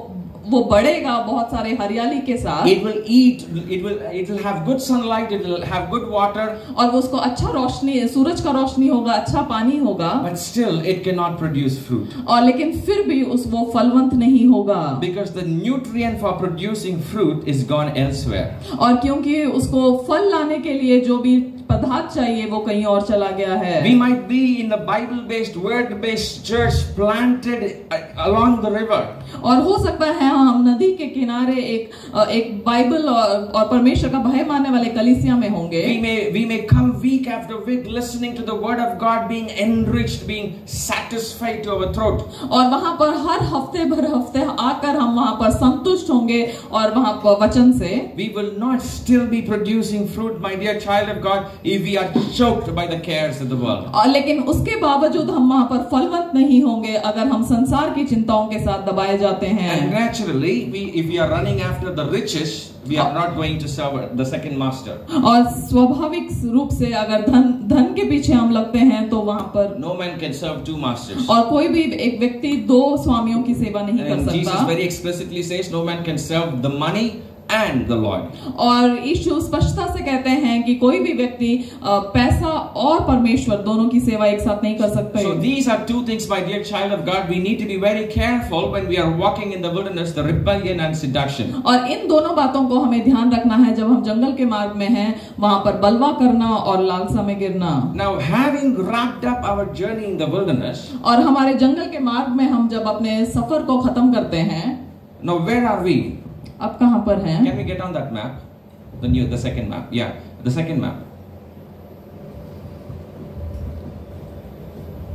बढ़ेगा बहुत सारे हरियाली के साथ। It will eat, it will have good sunlight, it will have good water. और वो उसको अच्छा रोशनी, सूरज का रोशनी होगा, अच्छा पानी होगा। But still it cannot produce fruit. और लेकिन फिर भी वो फलवंत नहीं होगा। Because the nutrient for producing fruit is gone elsewhere. और क्योंकि उसको फल लाने के लिए जो भी पदार्थ चाहिए वो कहीं और चला गया है। We might be in the Bible-based, word-based church planted along the river. और हो सकता है हम नदी के किनारे एक बाइबल और परमेश्वर का भय मानने वाले कलीसिया में होंगे। We may come week after week listening to the word of God, being enriched, being satisfied to our throat. और वहां पर हर हफ्ते आकर हम वहां पर संतुष्ट होंगे और वहां पर वचन से। We will not still be producing fruit, my dear child of God, if we are choked by the cares of the world. और लेकिन उसके बावजूद हम वहां पर फलवंत नहीं होंगे अगर हम संसार की चिंताओं के साथ दबाए जाते हैं। And naturally, if we are running after the riches, we are not going to serve the second master. और स्वाभाविक रूप से अगर धन के पीछे हम लगते हैं तो वहां पर no man can serve two masters. और कोई भी एक व्यक्ति दो स्वामियों की सेवा नहीं कर सकता। Jesus very explicitly says no man can serve the money and the Lord. और यीशु स्पष्टता से कहते हैं कि कोई भी व्यक्ति पैसा और परमेश्वर दोनों की सेवा एक साथ नहीं कर सकते। So these are two things, my dear child of God, we need to be very careful when we are walking in the wilderness, the rebellion and seduction. और इन दोनों बातों को हमें ध्यान रखना है जब हम जंगल के मार्ग में हैं, वहां पर बलवा करना और लालसा में गिरना। Now having wrapped up our journey in the wilderness, और हमारे जंगल के मार्ग में हम जब अपने सफर को खत्म करते हैं, now where are we? अब कहां पर हैं? Can we get on that map? The second map. Yeah, the second map.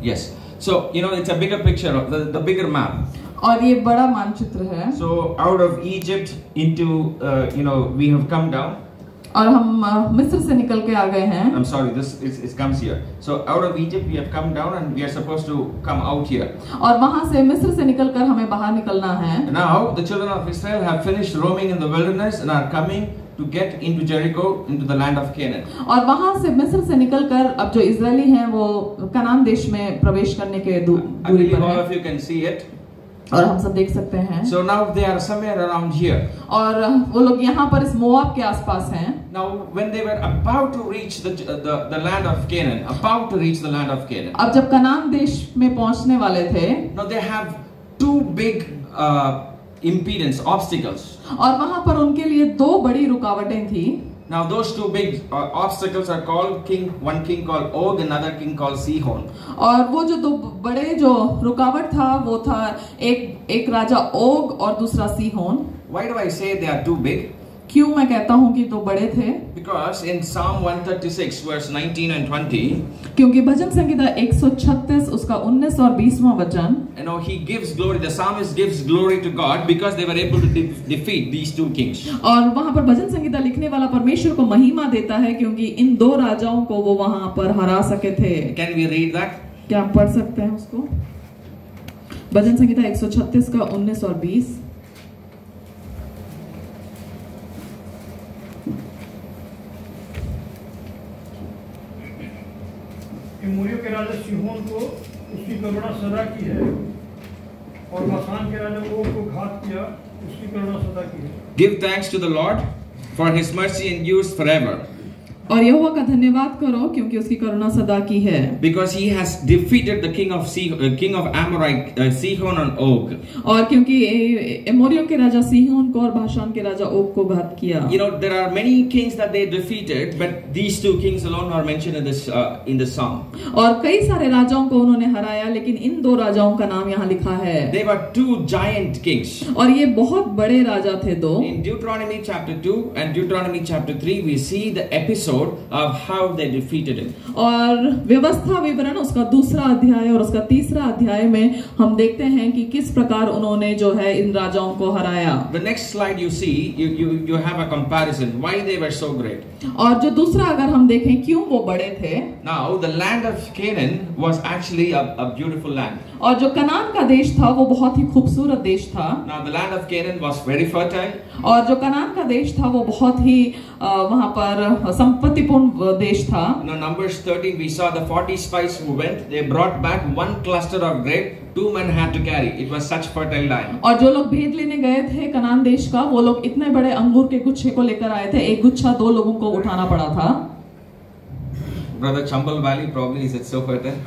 Yes. So, it's a bigger picture of the bigger map. और ये बड़ा मानचित्र है। So, out of Egypt into, we have come down. और हम मिस्र से निकल के आ गए हैं। I'm sorry, it comes here. So out of Egypt we have come down and we are supposed to come out here. और वहां से मिस्र से निकलकर हमें बाहर निकलना है। Now the children of Israel have finished roaming in the wilderness and are coming to get into Jericho, into the land of Canaan. और वहां से मिस्र से निकलकर अब जो इजरायली हैं वो कनान देश में प्रवेश करने के दूरी पर हैं। All of you can see it. और हम सब देख सकते हैं। So now they are somewhere around here. और वो लोग यहाँ पर इस मोआब के आसपास हैं। Now when they were about to reach the land of Canaan, अब जब कनान देश में पहुंचने वाले थे, now they have two big impedance, obstacles. और वहां पर उनके लिए दो बड़ी रुकावटें थी। Now those two big obstacles are called one king called Og, another king called Sihon. और वो जो दो बड़े जो रुकावट था वो था एक राजा ओग और दूसरा सीहोन। Why do I say they are too big? क्यों मैं कहता हूँ कि तो बड़े थे? Because in Psalm 136 verse 19 and 20, क्योंकि भजन संहिता 136 उसका 19 और 20वां वचन, he gives glory, the psalmist gives glory to God because they were able to defeat these two kings. और वहां पर भजन संहिता लिखने वाला परमेश्वर को महिमा देता है क्योंकि इन दो राजाओं को वो वहां पर हरा सके थे। Can we read that? क्या हम पढ़ सकते हैं उसको? भजन संहिता 136 का 19 और 20। एमोरियों के राजा सीहोन को उसकी करुणा सदा की है और बाशान के राजा ओग को घात किया, उसकी करुणा सदा की है। Give thanks to the Lord, for his mercy endures forever. और यहोवा का धन्यवाद करो क्योंकि उसकी करुणा सदा की है, because he has defeated the king of Amorite, Sihon and Og. और क्योंकि एमोरियों के राजा सीहोन को और बाशान के राजा ओग को घात किया। You know, there are many kings that they defeated, but these two kings alone are mentioned in this psalm. और कई सारे राजाओं को उन्होंने हराया, लेकिन इन दो राजाओं का नाम यहाँ लिखा है। They were two giant kings. और ये बहुत बड़े राजा थे दो। In Deuteronomy chapter 2 and Deuteronomy chapter 3, we see the episode of how they defeated him. और व्यवस्था विवरण उसका दूसरा अध्याय और उसका तीसरा अध्याय में हम देखते हैं कि किस प्रकार उन्होंने जो है इन राजाओं को हराया। The next slide you see, you have a comparison why they were so great. और जो दूसरा अगर हम देखें क्यों वो बड़े थे। Now the land of Canaan was actually a beautiful land. और जो कनान का देश था वो बहुत ही खूबसूरत देश था। Now the land of Canaan was very fertile. और जो कनान का देश था वो बहुत ही वहाँ पर संपत्तिपूर्ण देश था। Now Numbers 13 we saw the 40 spies who went, they brought back one cluster of grape, 2 men had to carry. It was such fertile land. और जो लोग भेद लेने गए थे कनान देश का, वो लोग इतने बड़े अंगूर के गुच्छे को लेकर आए थे, एक गुच्छा 2 लोगों को उठाना पड़ा था। Brother Chambal Valley probably is it so fertile?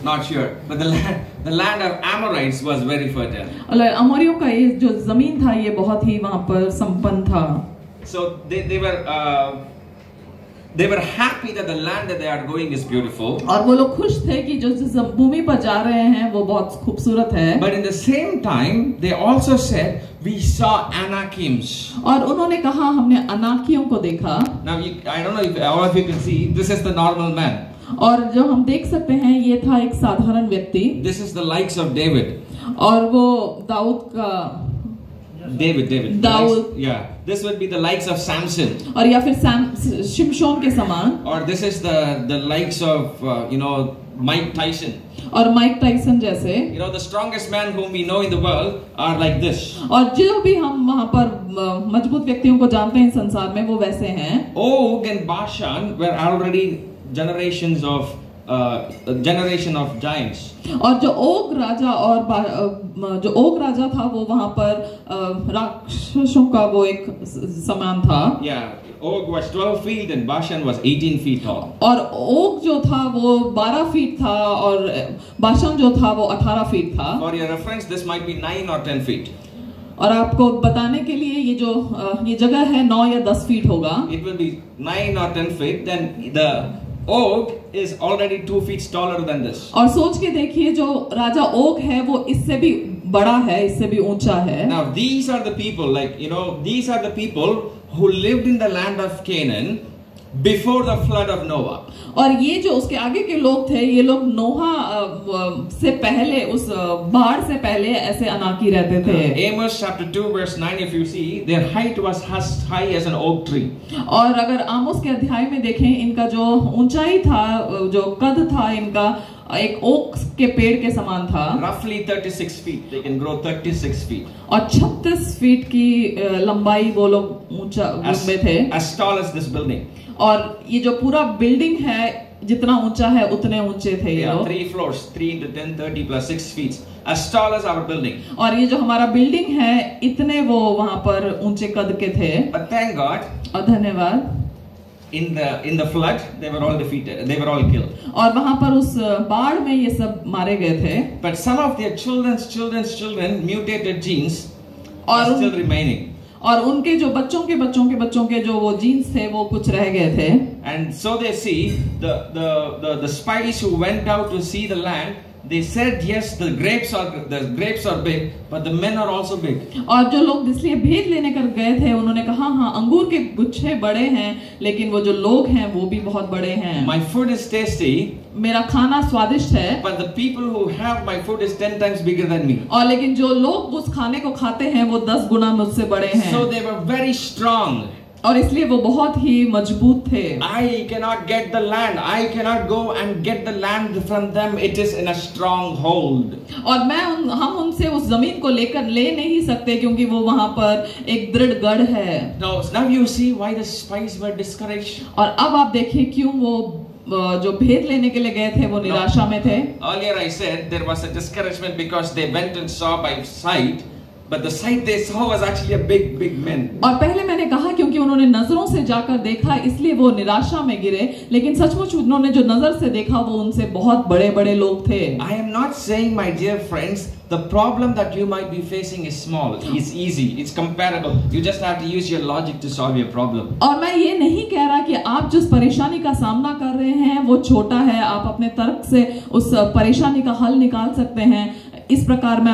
Not sure, but the land of Amorites was very fertile. अमोरियों का ये जो जमीन था ये बहुत ही वहाँ पर संपन्न था। So they were happy that the land that they are going is beautiful. और वो लोग खुश थे कि जो जिस भूमि पर जा रहे हैं वो बहुत खूबसूरत है। But in the same time, they also said, we saw Anakims. और उन्होंने कहा हमने अनाकियों को देखा। Now I don't know if all of you can see, this is the normal man. और जो हम देख सकते हैं ये था एक साधारण व्यक्ति। This is the likes of David. और वो दाऊद का David. Dawood. Yeah. This would be the likes of Samson. और या फिर शिमशोन के समान। Or this is the likes of Mike Tyson. और माइक टाइसन जैसे। You know the strongest man whom we know in the world are like this. और जो भी हम वहाँ पर मजबूत व्यक्तियों को जानते हैं संसार में वो वैसे हैं। Og and Bashan were already generation of giants. और जो ओग राजा और जो ओग राजा था वो वहाँ पर राक्षसों का वो एक समान था। Yeah, Og was 12 feet and Bashan was 18 feet tall. और ओग जो था वो 12 फीट था और बाशान जो था वो 18 फीट था। For your reference, this might be 9 or 10 feet. और आपको बताने के लिए ये जगह है 9 या 10 फीट होगा। It will be 9 or 10 feet. Then the Og is already 2 feet taller than this. और सोच के देखिए जो राजा ओग है वो इससे भी बड़ा है, इससे भी ऊंचा है। Now these are the people, these are the people who lived in the land of Canaan before the flood of Noah. और ये जो उसके आगे के लोग थे, ये लोग नोहा से पहले, उस बाढ़ से पहले ऐसे अनाकी रहते थे। Amos chapter 2 verse 9, if you see, their height was as high as an oak tree. और अगर आमोस के अध्याय में देखें, इनका जो ऊंचाई था, जो कद था इनका एक ओक के पेड़ के समान था। Roughly 36 feet. They can grow 36 feet. और 36 फीट की लंबाई वो लोग ऊंचा में थे। As tall as this building. और ये जो पूरा बिल्डिंग है जितना ऊंचा है उतने ऊंचे थे ये लोग। 3 floors, 3 into 10, 30 plus 6 feet. As tall as our building. और ये जो हमारा बिल्डिंग है इतने वो वहाँ पर ऊंचे कद के थे। But thank God. और धन्यवाद। In the flood, they were all defeated. They were all killed. और वहाँ पर उस बाढ़ में ये सब मारे गए थे। But some of their children's children mutated genes are still remaining. और उनके जो बच्चों के जो वो जीन्स थे वो कुछ रह गए थे। And so they see the spies who went out to see the land. They said yes, the grapes are big, but the men are also big. और जो लोग इसलिए भेद लेने कर गए थे उन्होंने कहा हाँ अंगूर के गुच्छे बड़े हैं, लेकिन वो जो लोग हैं वो भी बहुत बड़े हैं। My food is tasty. मेरा खाना स्वादिष्ट है। But the people who have my food is 10 times bigger than me. और लेकिन जो लोग उस खाने को खाते हैं वो 10 गुना मुझसे बड़े हैं। So they were very strong. और इसलिए वो बहुत ही मजबूत थे। I cannot get the land. I cannot go and get the land from them. It is in a stronghold. और हम उनसे उस जमीन को लेकर ले नहीं सकते क्योंकि वो वहाँ पर एक दृढ़ गढ़ है। Now you see why the spies were discouraged. और अब आप देखिए क्यों वो जो भेद लेने के लिए गए थे वो निराशा में थे। Earlier I said there was a discouragement because they went and saw by sight. But the sight they saw was actually a big man. और पहले मैंने कहा क्योंकि उन्होंने नजरों से जाकर देखा इसलिए वो निराशा में गिरे, लेकिन सचमुच उन्होंने जो नजर से देखा वो उनसे बहुत बड़े बड़े लोग थे। I am not saying, my dear friends, the problem that you might be facing is small. It's easy. It's comparable. You just have to use your logic to solve your problem. और मैं ये नहीं कह रहा कि आप जिस परेशानी का सामना कर रहे हैं वो छोटा है, आप अपने तर्क से उस परेशानी का हल निकाल सकते हैं। इस प्रकार मैं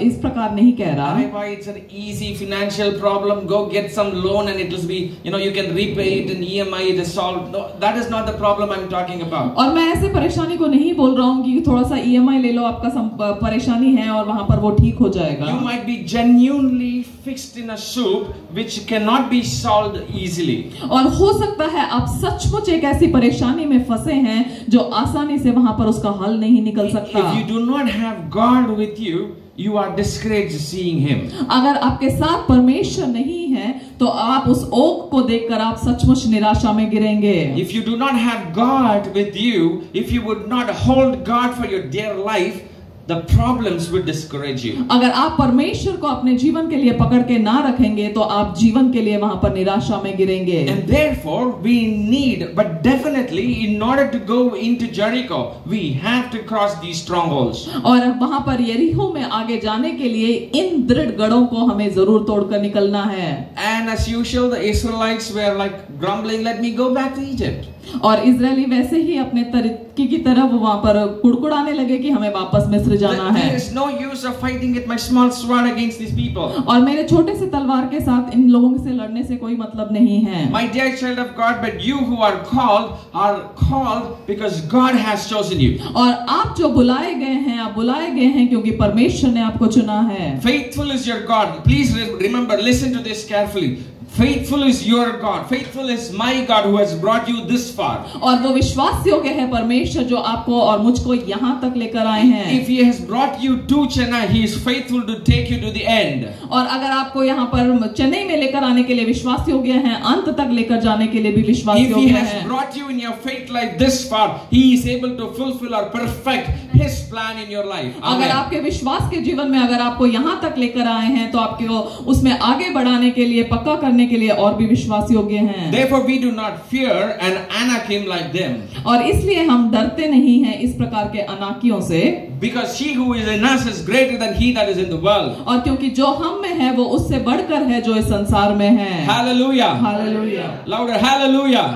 इस प्रकार नहीं कह रहा। Why it's an easy financial problem? Go get some loan and it will be, you can repay it in EMI. It is solved. No, that is not the problem I'm talking about. और मैं ऐसे परेशानी को नहीं बोल रहा हूँ कि थोड़ा सा EMI ले लो, आपका परेशानी है और वहाँ पर वो ठीक हो जाएगा। You might be genuinely fixed in a soup which cannot be solved easily. और हो सकता है आप सचमुच एक ऐसी परेशानी में फंसे हैं जो आसानी से वहाँ पर उसका हल नहीं निकल सकता। If you do not have God with you, you are discouraged seeing Him. अगर आपके साथ परमेश्वर नहीं है तो आप उस ओक को देखकर आप सचमुच निराशा में गिरेंगे। If you do not have God with you, if you would not hold God for your dear life, the problems will discourage you. अगर आप परमेश्वर को अपने जीवन के लिए पकड़ के ना रखेंगे तो आप जीवन के लिए वहां पर निराशा में गिरेंगे। And therefore we need, but definitely in order to go into Jericho, we have to cross these strongholds. और वहां पर यरीहो में आगे जाने के लिए इन दृढ़ गढ़ों को हमें जरूर तोड़कर निकलना है। And as usual, the Israelites were like grumbling, "Let me go back to Egypt." और इजरायली वैसे ही अपने तरीके की तरह वो वहां पर कुड़कुड़ाने लगे कि हमें वापस मिस्र जाना है। There is no use of fighting with my small sword against these people. और मेरे छोटे से तलवार के साथ इन लोगों से लड़ने से कोई मतलब नहीं है। My dear child of God, but you who are called because God has chosen you. और आप जो बुलाए गए हैं, आप बुलाए गए हैं क्योंकि परमेश्वर ने आपको चुना है। Faithful is your God. Please remember, listen to this carefully. Faithful is your God. Faithful is my God who has brought you this far. और वो विश्वास योग्य है परमेश्वर जो आपको और मुझको यहाँ तक लेकर आए हैं। If He has brought you to Chennai, He is faithful to take you to the end. और अगर आपको यहाँ पर चेन्नई में लेकर आने के लिए विश्वास योग्य है, अंत तक लेकर जाने के लिए भी विश्वास योग्य है। If He has brought you in your faith life this far, He is able to fulfill or perfect His plan in your life. अगर आपके विश्वास के जीवन में अगर आपको यहाँ तक लेकर आए हैं तो आपको उसमें आगे बढ़ाने के लिए, पक्का करने के लिए और भी विश्वास योग्य हैं। Therefore we do not fear an Anakim like them. और इसलिए हम डरते नहीं हैं इस प्रकार के अनाकियों से। Because He who is in us is greater than he that is in the world. और क्योंकि जो हम में है वो उससे बढ़कर है जो इस संसार में है। Hallelujah. Hallelujah. Louder, hallelujah.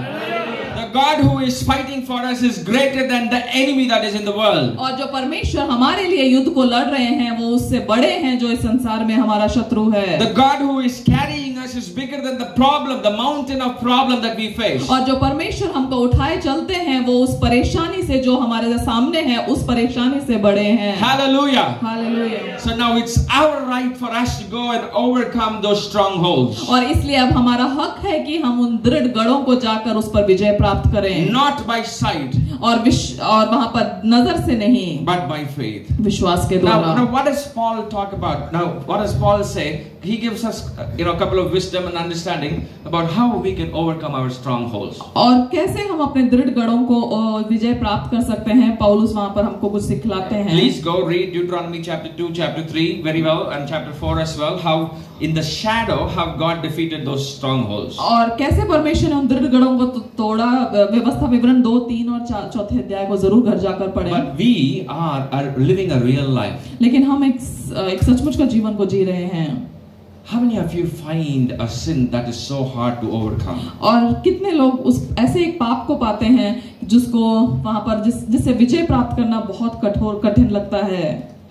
The God who is fighting for us is greater than the enemy that is in the world. और जो परमेश्वर हमारे लिए युद्ध को लड़ रहे हैं वो उससे बड़े हैं जो इस संसार में हमारा शत्रु है। The God who is carrying us is bigger than the problem, the mountain of problem that we face. और जो परमेश्वर हमको उठाए चलते हैं वो उस परेशानी से जो हमारे सामने है उस परेशानी से बड़े हैं। Hallelujah. Hallelujah. So now it's our right for us to go and overcome those strongholds. और इसलिए अब हमारा हक है कि हम उन दृढ़ गढ़ों को जाकर उस पर विजय प्राप्त करें। Not by sight. और वहां पर नजर से नहीं, but by faith. विश्वास के द्वारा। Now what does Paul talk about? Now what does Paul say? He gives us a couple of wisdom and understanding about how we can overcome our strongholds. और कैसे हम अपने दृढ़ गढ़ों को विजय प्राप्त कर सकते हैं, पौलुस वहां पर हमको कुछ सिखलाते हैं। Please go read Deuteronomy chapter 2, chapter 3 very well, and chapter 4 as well, how in the shadow how God defeated those strongholds. और कैसे परमेश्वर ने उन दृढ़ गढ़ों को तोड़ा, व्यवस्था विवरण 2, 3 और 4 अध्याय को जरूर घर जाकर पढ़ें। But we are living a real life. लेकिन हम एक सचमुच का जीवन को जी रहे हैं। How many of you find a sin that is so hard to overcome? और कितने लोग उस ऐसे एक पाप को पाते हैं जिसको वहां पर जिससे विजय प्राप्त करना बहुत कठिन लगता है?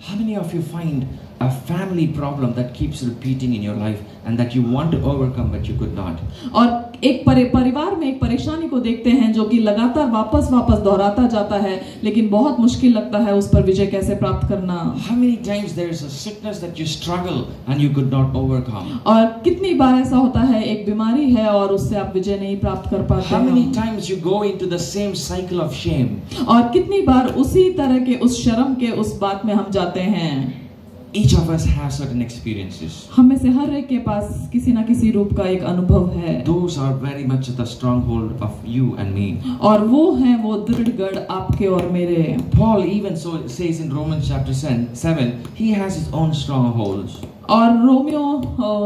How many of you find a family problem that keeps repeating in your life and that you want to overcome but you could not? और एक परिवार में एक परेशानी को देखते हैं जो कि लगातार वापस दोहराता जाता है लेकिन बहुत मुश्किल लगता है उस पर विजय कैसे प्राप्त करना? How many times there is a sickness that you struggle and you could not overcome? और कितनी बार ऐसा होता है एक बीमारी है और उससे आप विजय नहीं प्राप्त कर पाते? How many times you go into the same cycle of shame? और कितनी बार उसी तरह के उस शर्म के उस बात में हम जाते हैं? Each of us has certain experiences. हम में से हर एक के पास किसी ना किसी रूप का एक अनुभव है। Those are very much the stronghold of you and me. और वो हैं वो दृढ़ गढ़ आपके और मेरे। Paul even so says in Romans chapter 7, he has his own strongholds. और रोमियो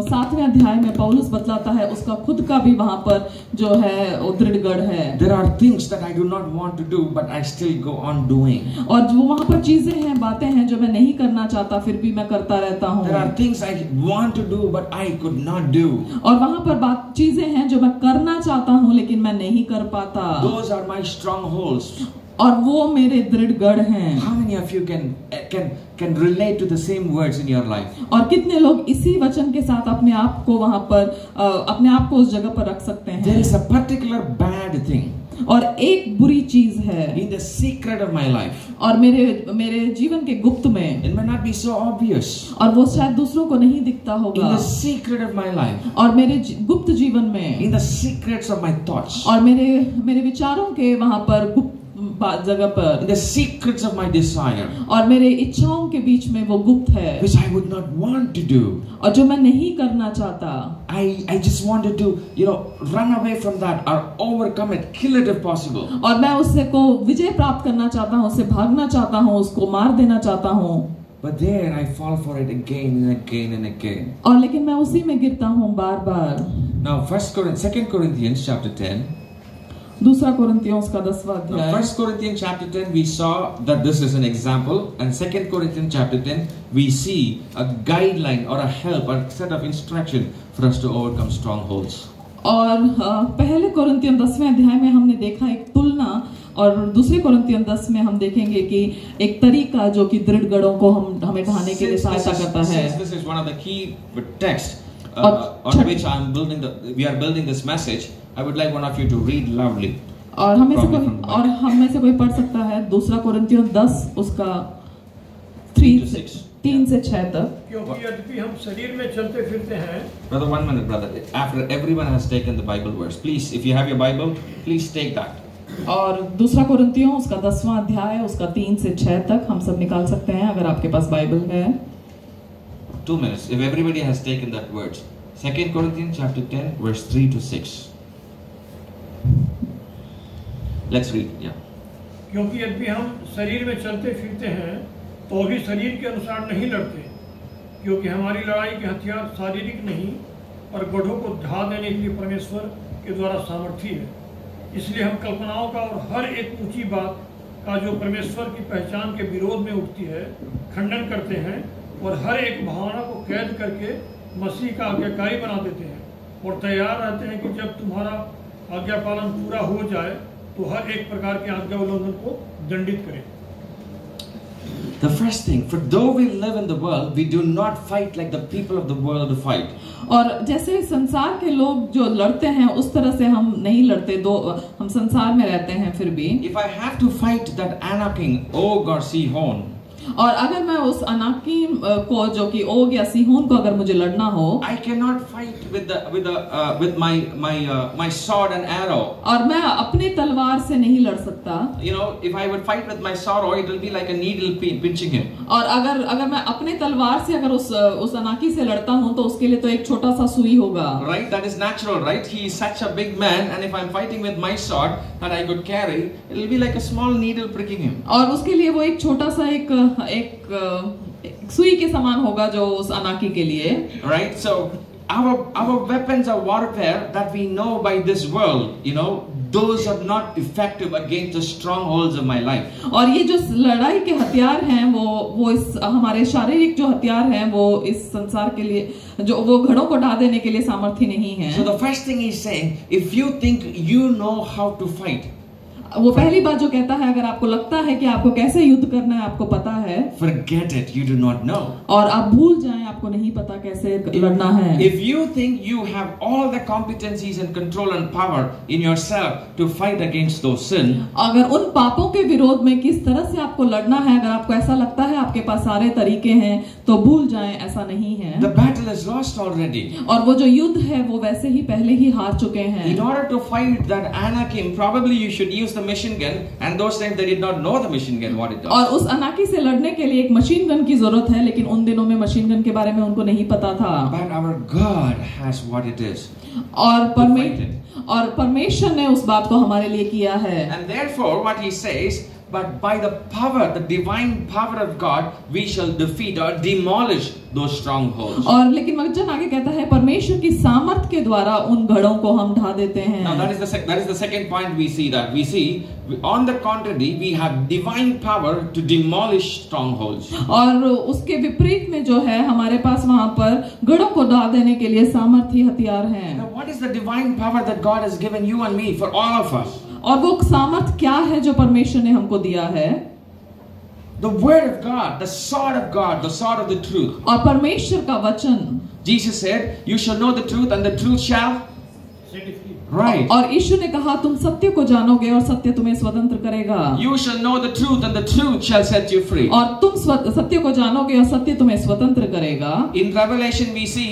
7वें अध्याय में पौलुस बतलाता है उसका खुद का भी वहां पर जो है वो दृढ़गढ़ है। There are things that I do not want to do, but I still go on doing. और जो वहां पर चीजें हैं, बातें हैं जो मैं नहीं करना चाहता फिर भी मैं करता रहता हूँ। There are things I want to do, but I could not do. और वहां पर चीजें हैं जो मैं करना चाहता हूँ लेकिन मैं नहीं कर पाता। Those are my strongholds. और वो मेरे दृढ़गढ़ हैं। How many of you can relate to the same words in your life? और कितने लोग इसी वचन के साथ अपने आप को वहां पर अपने आप को उस जगह पर रख सकते हैं? There is a particular bad thing. और एक बुरी चीज है In the secret of my life. और मेरे जीवन के गुप्त में। It may not be so obvious. और वो शायद दूसरों को नहीं दिखता होगा। In the secret of my life. और मेरे गुप्त जीवन में। In the secrets of my thoughts. और मेरे विचारों के वहां पर गुप्त जगह पर। In the secrets of my desire. और मेरे इच्छाओं के बीच में वो गुप्त है। Which I would not want to do. और जो मैं नहीं करना चाहता। I just wanted to, run away from that or overcome it, kill it if possible. और मैं उससे को विजय प्राप्त करना चाहता हूँ, उससे भागना चाहता हूँ, उसको मार देना चाहता हूँ। But there I fall for it again and again and again. और लेकिन मैं उसी में गिरता हूँ बार-बार। Now 2 Corinthians chapter 10. दूसरा कोरिन्थियों का 10वां अध्याय। 1 Corinthians chapter 10 we saw that this is an example, and 2 Corinthians chapter 10 we see a guideline or a help or set of instruction for us to overcome strongholds. और पहले कोरिन्थियों 10वें अध्याय में हमने देखा एक तुलना, और दूसरे कोरिन्थियों 10 में हम देखेंगे कि एक तरीका जो कि दृढ़गढ़ों को हमें ढाने के लिए सहायता करता है। This is one of the key texts on which we are building this message. I would like one of you to read loudly. और हम में से कोई पढ़ सकता है दूसरा कोरिन्थियों 10 उसका 3 से 6 तक। क्योंकि यद्यपि हम शरीर में चलते फिरते हैं। Brother, 1 minute, brother. After everyone has taken the Bible verse, please, if you have your Bible, please take that. और दूसरा कोरिन्थियों उसका 10वां अध्याय उसका 3 से 6 तक हम सब निकाल सकते हैं अगर आपके पास बाइबल है। 2 minutes. If everybody has taken that words, 2 Corinthians chapter 10 verse 3 to 6. Let's read. Yeah. क्योंकि यदि हम शरीर में चलते फिरते हैं तो भी शरीर के अनुसार नहीं लड़ते, क्योंकि हमारी लड़ाई के हथियार शारीरिक नहीं और गढ़ों को ढा देने के लिए परमेश्वर के द्वारा सामर्थी है। इसलिए हम कल्पनाओं का और हर एक ऊंची बात का जो परमेश्वर की पहचान के विरोध में उठती है खंडन करते हैं और हर एक भावना को कैद करके मसीह का आज्ञाकारी बना देते हैं और तैयार रहते हैं कि जब तुम्हारा आज्ञा पालन पूरा हो जाए तो हर एक प्रकार के आज्ञा उल्लंघन को दंडित करें। The first thing, for though we live in the world, we do not fight like the people of the world fight. और जैसे संसार के लोग जो लड़ते हैं उस तरह से हम नहीं लड़ते, हम संसार में रहते हैं फिर भी। If I have to fight that Anakim, Og or Sihon, और अगर मैं उस अनाकीम को जो कि ओग या सीहोन को अगर मुझे लड़ना हो, I cannot fight with my sword and arrow. और मैं अपनी तलवार से नहीं लड़ सकता। If I would fight with my sword, it will be like a needle pinching him. और अगर मैं अपने तलवार से अगर उस अनाकी से लड़ता हूँ तो उसके लिए तो एक छोटा सा सुई होगा। Right, that is natural, right? He is such a big man, and if I'm fighting with my sword that I could carry, it will be like a small needle pricking him. और उसके लिए वो एक छोटा सा एक सुई के समान होगा जो उस अनाकी के लिए। Right, so our weapons of warfare that we know by this world, those are not effective against the strongholds of my life. और ये जो लड़ाई के हथियार हैं वो इस हमारे शारीरिक जो हथियार हैं वो इस संसार के लिए जो वो घड़ों को ढा देने के लिए सामर्थ्य नहीं है। So the first thing he's saying, if you think you know how to fight, वो पहली बात जो कहता है अगर आपको लगता है कि आपको कैसे युद्ध करना है आपको पता है, forget it, you do not know. और आप भूल जाएं आपको नहीं पता कैसे लड़ना है। If you think you have all the competencies and control and power in yourself to fight against those sin, अगर उन पापों के विरोध में किस तरह से आपको लड़ना है, अगर आपको ऐसा लगता है आपके पास सारे तरीके हैं तो भूल जाएं, ऐसा नहीं है। The battle is lost already. और वो जो युद्ध है वो वैसे ही पहले ही हार चुके हैं। In order to fight that Anakim, probably you should use the machine gun, and those times they did not know the machine gun what it does. और उस अनाकी से लड़ने के लिए एक मशीन गन की जरूरत है, लेकिन उन दिनों में मशीन गन के बारे में उनको नहीं पता था। But our God has what it is. और परमेश्वर ने उस बात को हमारे लिए किया है। And therefore what he says, but by the power, the divine power of God, we shall defeat or demolish those strongholds. और लेकिन वचन आगे कहता है परमेश्वर की सामर्थ के द्वारा उन गढ़ों को हम ढा देते हैं। Now that is the second point we see, that we see on the contrary we have divine power to demolish strongholds. और उसके विपरीत में जो है हमारे पास वहां पर गढ़ों को ढा देने के लिए सामर्थी हथियार हैं। Now what is the divine power that God has given you and me, for all of us? और वो सामर्थ क्या है जो परमेश्वर ने हमको दिया है? The word of God, the sword of God, the sword of the truth. और परमेश्वर का वचन। Jesus said, "You shall know the truth, and the truth shall set you free." Right. और यीशु ने कहा तुम सत्य को जानोगे और सत्य तुम्हें स्वतंत्र करेगा। You shall know the truth, and the truth shall set you free. और तुम सत्य को जानोगे और सत्य तुम्हें स्वतंत्र करेगा। In Revelation we see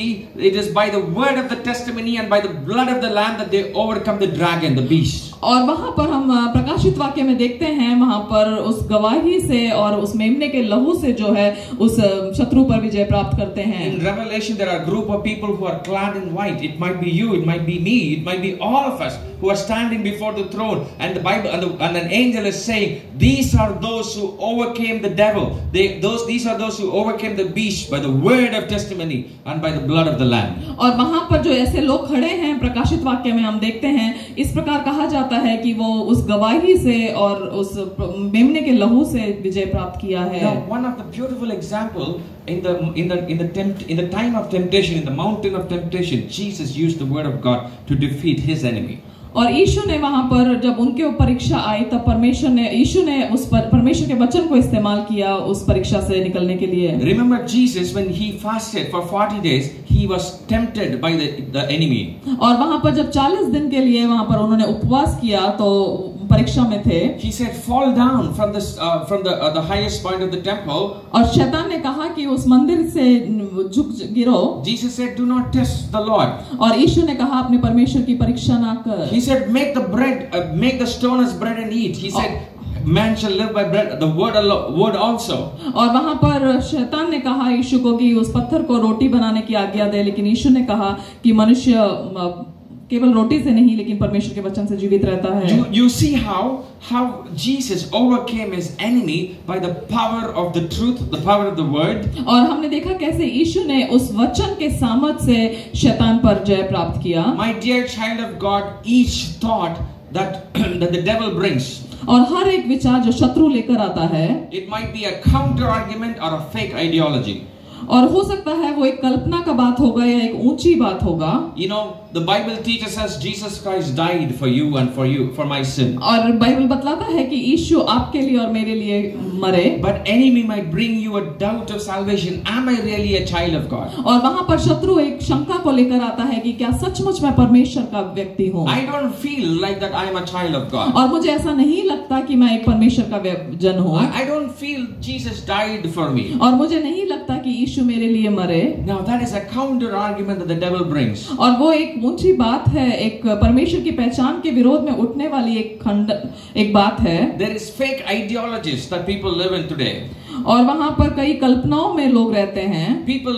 it is by the word of the testimony and by the blood of the Lamb that they overcome the dragon, the beast. और वहां पर हम प्रकाशित वाक्य में देखते हैं वहां पर उस गवाही से और उस मेमने के लहू से जो है उस शत्रु पर विजय प्राप्त करते हैं। In Revelation there are a group of people who are clad in white. It might be you, it might be me, it might be all of us who are standing before the throne, and the Bible and an angel is saying, these are those who overcame the devil. These are those who overcame the beast by the word of testimony and by the blood of the Lamb. और वहां पर जो ऐसे लोग खड़े हैं प्रकाशित वाक्य में हम देखते हैं इस प्रकार कहा जाता है कि वो उस गवाही से और उस मेमने के लहू से विजय प्राप्त किया है। Now, one of the beautiful example in the time of temptation, in the mountain of temptation, Jesus used the word of God to defeat his enemy. और यीशु ने वहां पर जब उनके ऊपर परीक्षा आई तब यीशु ने उस परमेश्वर के वचन को इस्तेमाल किया उस परीक्षा से निकलने के लिए। Remember Jesus when he fasted for 40 days, he was tempted by the enemy. और वहां पर जब 40 दिन के लिए वहां पर उन्होंने उपवास किया तो परीक्षा में थे। He said, "Fall down from the highest point of the temple." और शैतान ने कहा कि उस मंदिर से झुक गिरो। Jesus said, "Do not test the Lord." और यीशु ने कहा अपने परमेश्वर की परीक्षा ना कर। He said, "Make the stone as bread and eat." He said, "Man shall live by bread." The word also. और वहां पर शैतान ने कहा यीशु को कि उस पत्थर को रोटी बनाने की आज्ञा दे, लेकिन यीशु ने कहा कि मनुष्य केवल रोटी से नहीं लेकिन परमेश्वर के वचन से जीवित रहता है। You see how Jesus overcame his enemy by the power of the truth, the power of the word. और हमने देखा कैसे यीशु ने उस वचन के सामर्थ से शैतान पर जय प्राप्त किया। My dear child of God, each thought that the devil brings, और हर एक विचार जो शत्रु लेकर आता है, it might be a counter argument or a fake ideology. और हो सकता है वो एक कल्पना का बात होगा या एक ऊंची बात होगा। You know, the Bible teaches us Jesus Christ died for you and for my sin. और बाइबल बतलाता है कि यीशु आपके लिए और मेरे लिए मरे। But enemy might bring you a doubt of salvation. Am I really a child of God? और वहां पर शत्रु एक शंका को लेकर आता है कि क्या सचमुच मैं परमेश्वर का व्यक्ति हूँ। I don't feel like that I am a child of God. और मुझे ऐसा नहीं लगता कि मैं एक परमेश्वर का जन हूँ। I don't feel Jesus died for me. और मुझे नहीं लगता कि यीशु मेरे लिए मरे। Now that is a counter argument that the devil brings. और वो एक ऊंची बात है, एक परमेश्वर की पहचान के विरोध में उठने वाली एक बात है। There is fake ideologies that people live in today. और वहां पर कई कल्पनाओं में लोग रहते हैं। People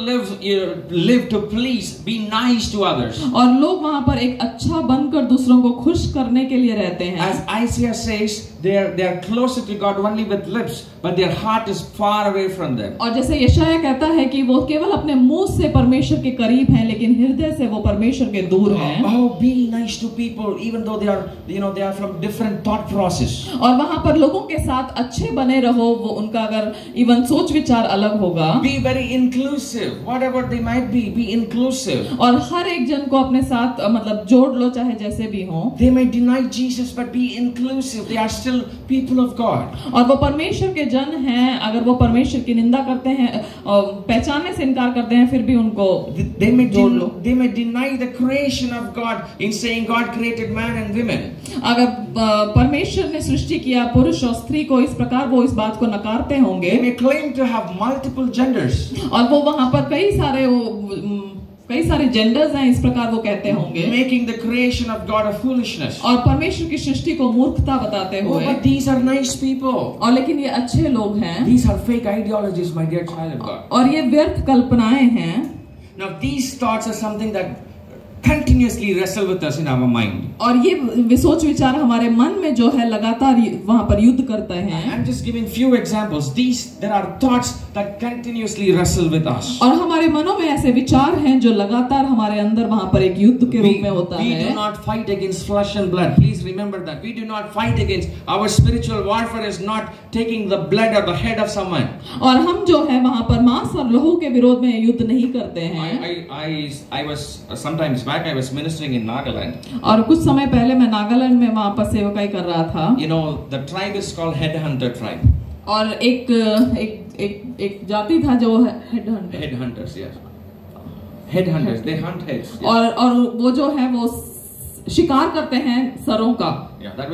live to please, be nice to others. और लोग वहां पर एक अच्छा बनकर दूसरों को खुश करने के लिए रहते हैं। As Isaiah says, they are closer to God only with lips, but their heart is far away from them. और जैसे यशायाह कहता है कि वो केवल अपने मुंह से परमेश्वर के करीब हैं, लेकिन हृदय से वो परमेश्वर के दूर हैं। Oh, be nice to people, even though they are from different thought process. और वहां पर लोगों के साथ अच्छे बने रहो, वो उनका अगर इवन सोच विचार अलग होगा। Be very inclusive, whatever they might be inclusive. और हर एक जन को अपने साथ मतलब जोड़ लो, चाहे जैसे भी हो। They may deny Jesus, but be inclusive. They are still people of God. और वो परमेश्वर के जन हैं, अगर वो परमेश्वर की निंदा करते हैं, पहचानने से इनकार करते हैं, फिर भी उनको जोड़ लो। They may deny the creation of God in saying God created man and women. अगर परमेश्वर ने सृष्टि किया पुरुष और स्त्री को, इस प्रकार वो इस बात को नकारते होंगे। They may claim to have multiple genders. और वो वहां पर कई सारे जेंडर्स हैं, इस प्रकार वो कहते होंगे। Making the creation of God a foolishness. और परमेश्वर की सृष्टि को मूर्खता बताते हुए। But these are nice people. और लेकिन ये अच्छे लोग हैं। These are fake ideologies, my dear child of God. और ये व्यर्थ कल्पनाएं हैं। Now these thoughts are something that continuously wrestle with us in our mind. और ये सोच विचार हमारे मन में जो है लगातार वहां पर युद्ध करते हैं. I'm just giving few examples. There are thoughts that continuously wrestle with us. और हमारे मनों में ऐसे विचार हैं जो लगातार हमारे अंदर वहां पर एक युद्ध के रूप में होता है. We do not fight against flesh and blood. Please remember that. We do not fight against. Our spiritual warfare is not taking the blood or the head of someone. और हम जो है वहां पर मांस और लहू के विरोध में युद्ध नहीं करते हैं. I was sometimes back I was ministering in Nagaland. और कुछ समय पहले मैं नागालैंड में वहां पर सेवकाई कर रहा था. You know, the tribe is called Headhunter tribe. और एक जाति था जो Headhunters, yes. Headhunters, they hunt heads. Yes. और वो जो है वो शिकार करते हैं सरों का. Yeah, that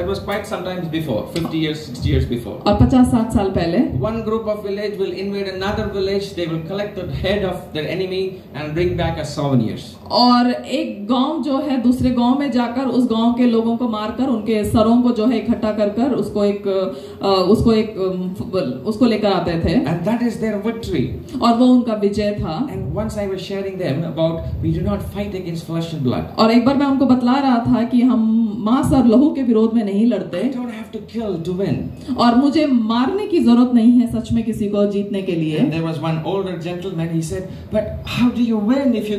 was quite some time before, 50 years, 60 years before. और 50-60 साल पहले. One group of village will invade another village. They will collect the head of their enemy and bring back as souvenirs. और एक गांव जो है दूसरे गांव में जाकर उस गांव के लोगों को मारकर उनके सरों को जो है इकट्ठा कर उसको लेकर आते थे. And that is their victory. और वो उनका विजय था. And once I was sharing them about we do not fight against flesh and blood. और एक बार मैं उनको बतला रहा था कि हम मांस और लहू के विरोध में नहीं लड़ते. I don't have to kill to win. और मुझे मारने की जरूरत नहीं है सच में किसी को जीतने के लिए. And there was one older gentleman. He said, "But how do you win if you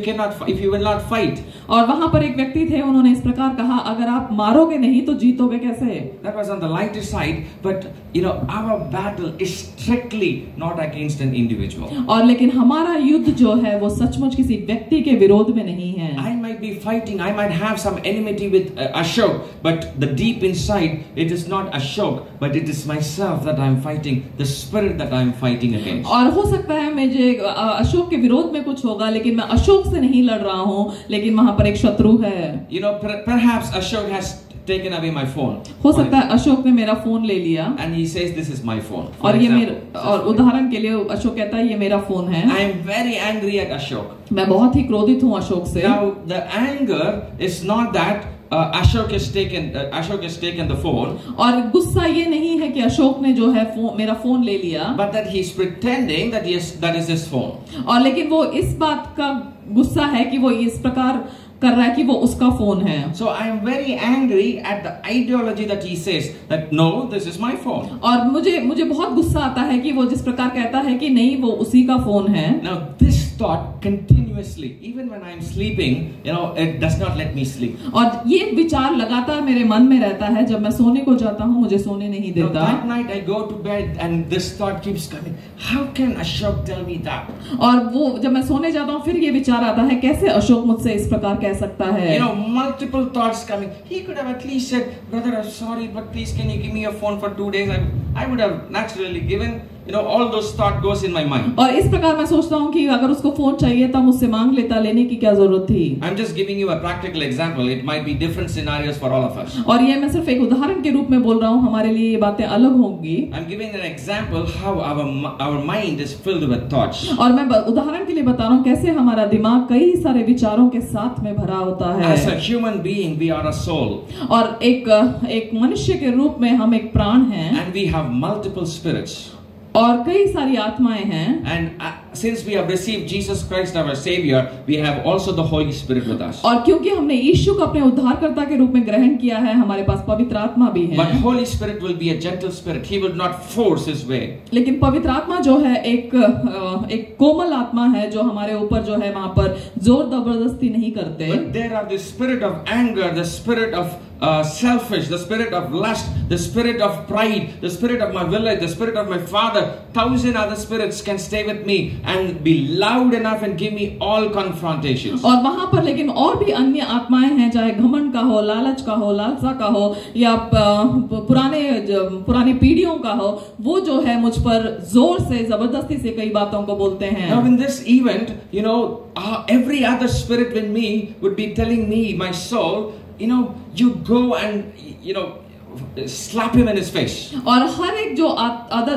will not fight?" और वहां पर एक व्यक्ति थे उन्होंने इस प्रकार कहा अगर आप मारोगे नहीं तो जीतोगे कैसे. That was on the lighter side, but you know our battle is strictly not against an individual. और लेकिन हमारा युद्ध जो है वो सचमुच किसी व्यक्ति के विरोध में नहीं है. I might be fighting. I might have some enmity with Ashok, but the deep inside it is not Ashok, but it is myself that I am fighting, the spirit that I am fighting against. और हो सकता है मुझे अशोक के विरोध में कुछ होगा लेकिन मैं अशोक से नहीं लड़ रहा हूँ लेकिन वहां पर एक शत्रु है. You know, perhaps Ashok has taken away my phone. हो सकता है अशोक ने मेरा फोन ले लिया. And he says this is my phone. और ये मेरा और उदाहरण के लिए अशोक कहता है ये मेरा फोन है. I am very angry at Ashok. मैं बहुत ही क्रोधित हूँ अशोक से. Now the anger is not that Ashok has taken the phone. और गुस्सा ये नहीं है कि अशोक ने जो है मेरा फोन ले लिया. But that he is pretending that that is his phone. और लेकिन वो इस बात का गुस्सा है कि वो इस प्रकार कर रहा है कि वो उसका फोन है. So I am very angry at the ideology that he says that no, this is my phone. और मुझे बहुत गुस्सा आता है कि वो जिस प्रकार कहता है कि नहीं वो उसी का फोन है. Now this thought continuously, even when I am sleeping, you know, it does not let me sleep. और ये विचार लगातार मेरे मन में रहता है जब मैं सोने को जाता हूँ मुझे सोने नहीं देता. Now, that night I go to bed and this thought keeps coming. How can Ashok tell me that? और वो जब मैं सोने जाता हूँ फिर ये विचार आता है कैसे अशोक मुझसे इस प्रकार कह सकता है. You know, multiple thoughts coming. He could have at least said, "Brother, I'm sorry, but please can you give me a phone for 2 days?" I would have naturally given. You know, all those thought goes in my mind. और इस प्रकार मैं सोचता हूँ कि अगर उसको phone चाहिए तो मुझसे मांग लेता. लेने की क्या जरूरत थी. I'm just giving you a practical example. It might be different scenarios for all of us. और ये मैं सिर्फ एक उदाहरण के रूप में बोल रहा हूँ हमारे लिए ये बातें अलग होंगी. I'm giving an example how our mind is filled with thoughts. और मैं उदाहरण के लिए बता रहा हूँ कैसे हमारा दिमाग कई सारे विचारों के साथ में भरा होता है. As a human being, we are a soul. और एक मनुष्य के रूप में हम एक प्राण हैं. And we have multiple spirits. और कई सारी आत्माएं हैं. And since we have received Jesus Christ our Savior, we have also the Holy Spirit with us. और क्योंकि हमने यीशु को अपने उद्धारकर्ता के रूप में ग्रहण किया है हमारे पास पवित्र आत्मा भी है. But Holy Spirit will be a gentle spirit. He will not force his way. लेकिन पवित्र आत्मा जो है एक कोमल आत्मा है जो हमारे ऊपर जो है वहां पर जोर जबरदस्ती नहीं करते. But there are the spirit of anger, the spirit of selfish, the spirit of lust, the spirit of pride, the spirit of my village, the spirit of my father. 1,000 other spirits can stay with me and be loud enough and give me all confrontations. और वहां पर लेकिन और भी अन्य आत्माएं हैं चाहे घमंड का हो, लालच का हो, लालसा का हो या पुरानी पीढ़ियों का हो, वो जो है मुझ पर जोर से जबरदस्ती से कई बातों को बोलते हैं. Now in this event, you know, every other spirit in me would be telling me, my soul, you know, you go and you know slap him in his face. और हर एक जो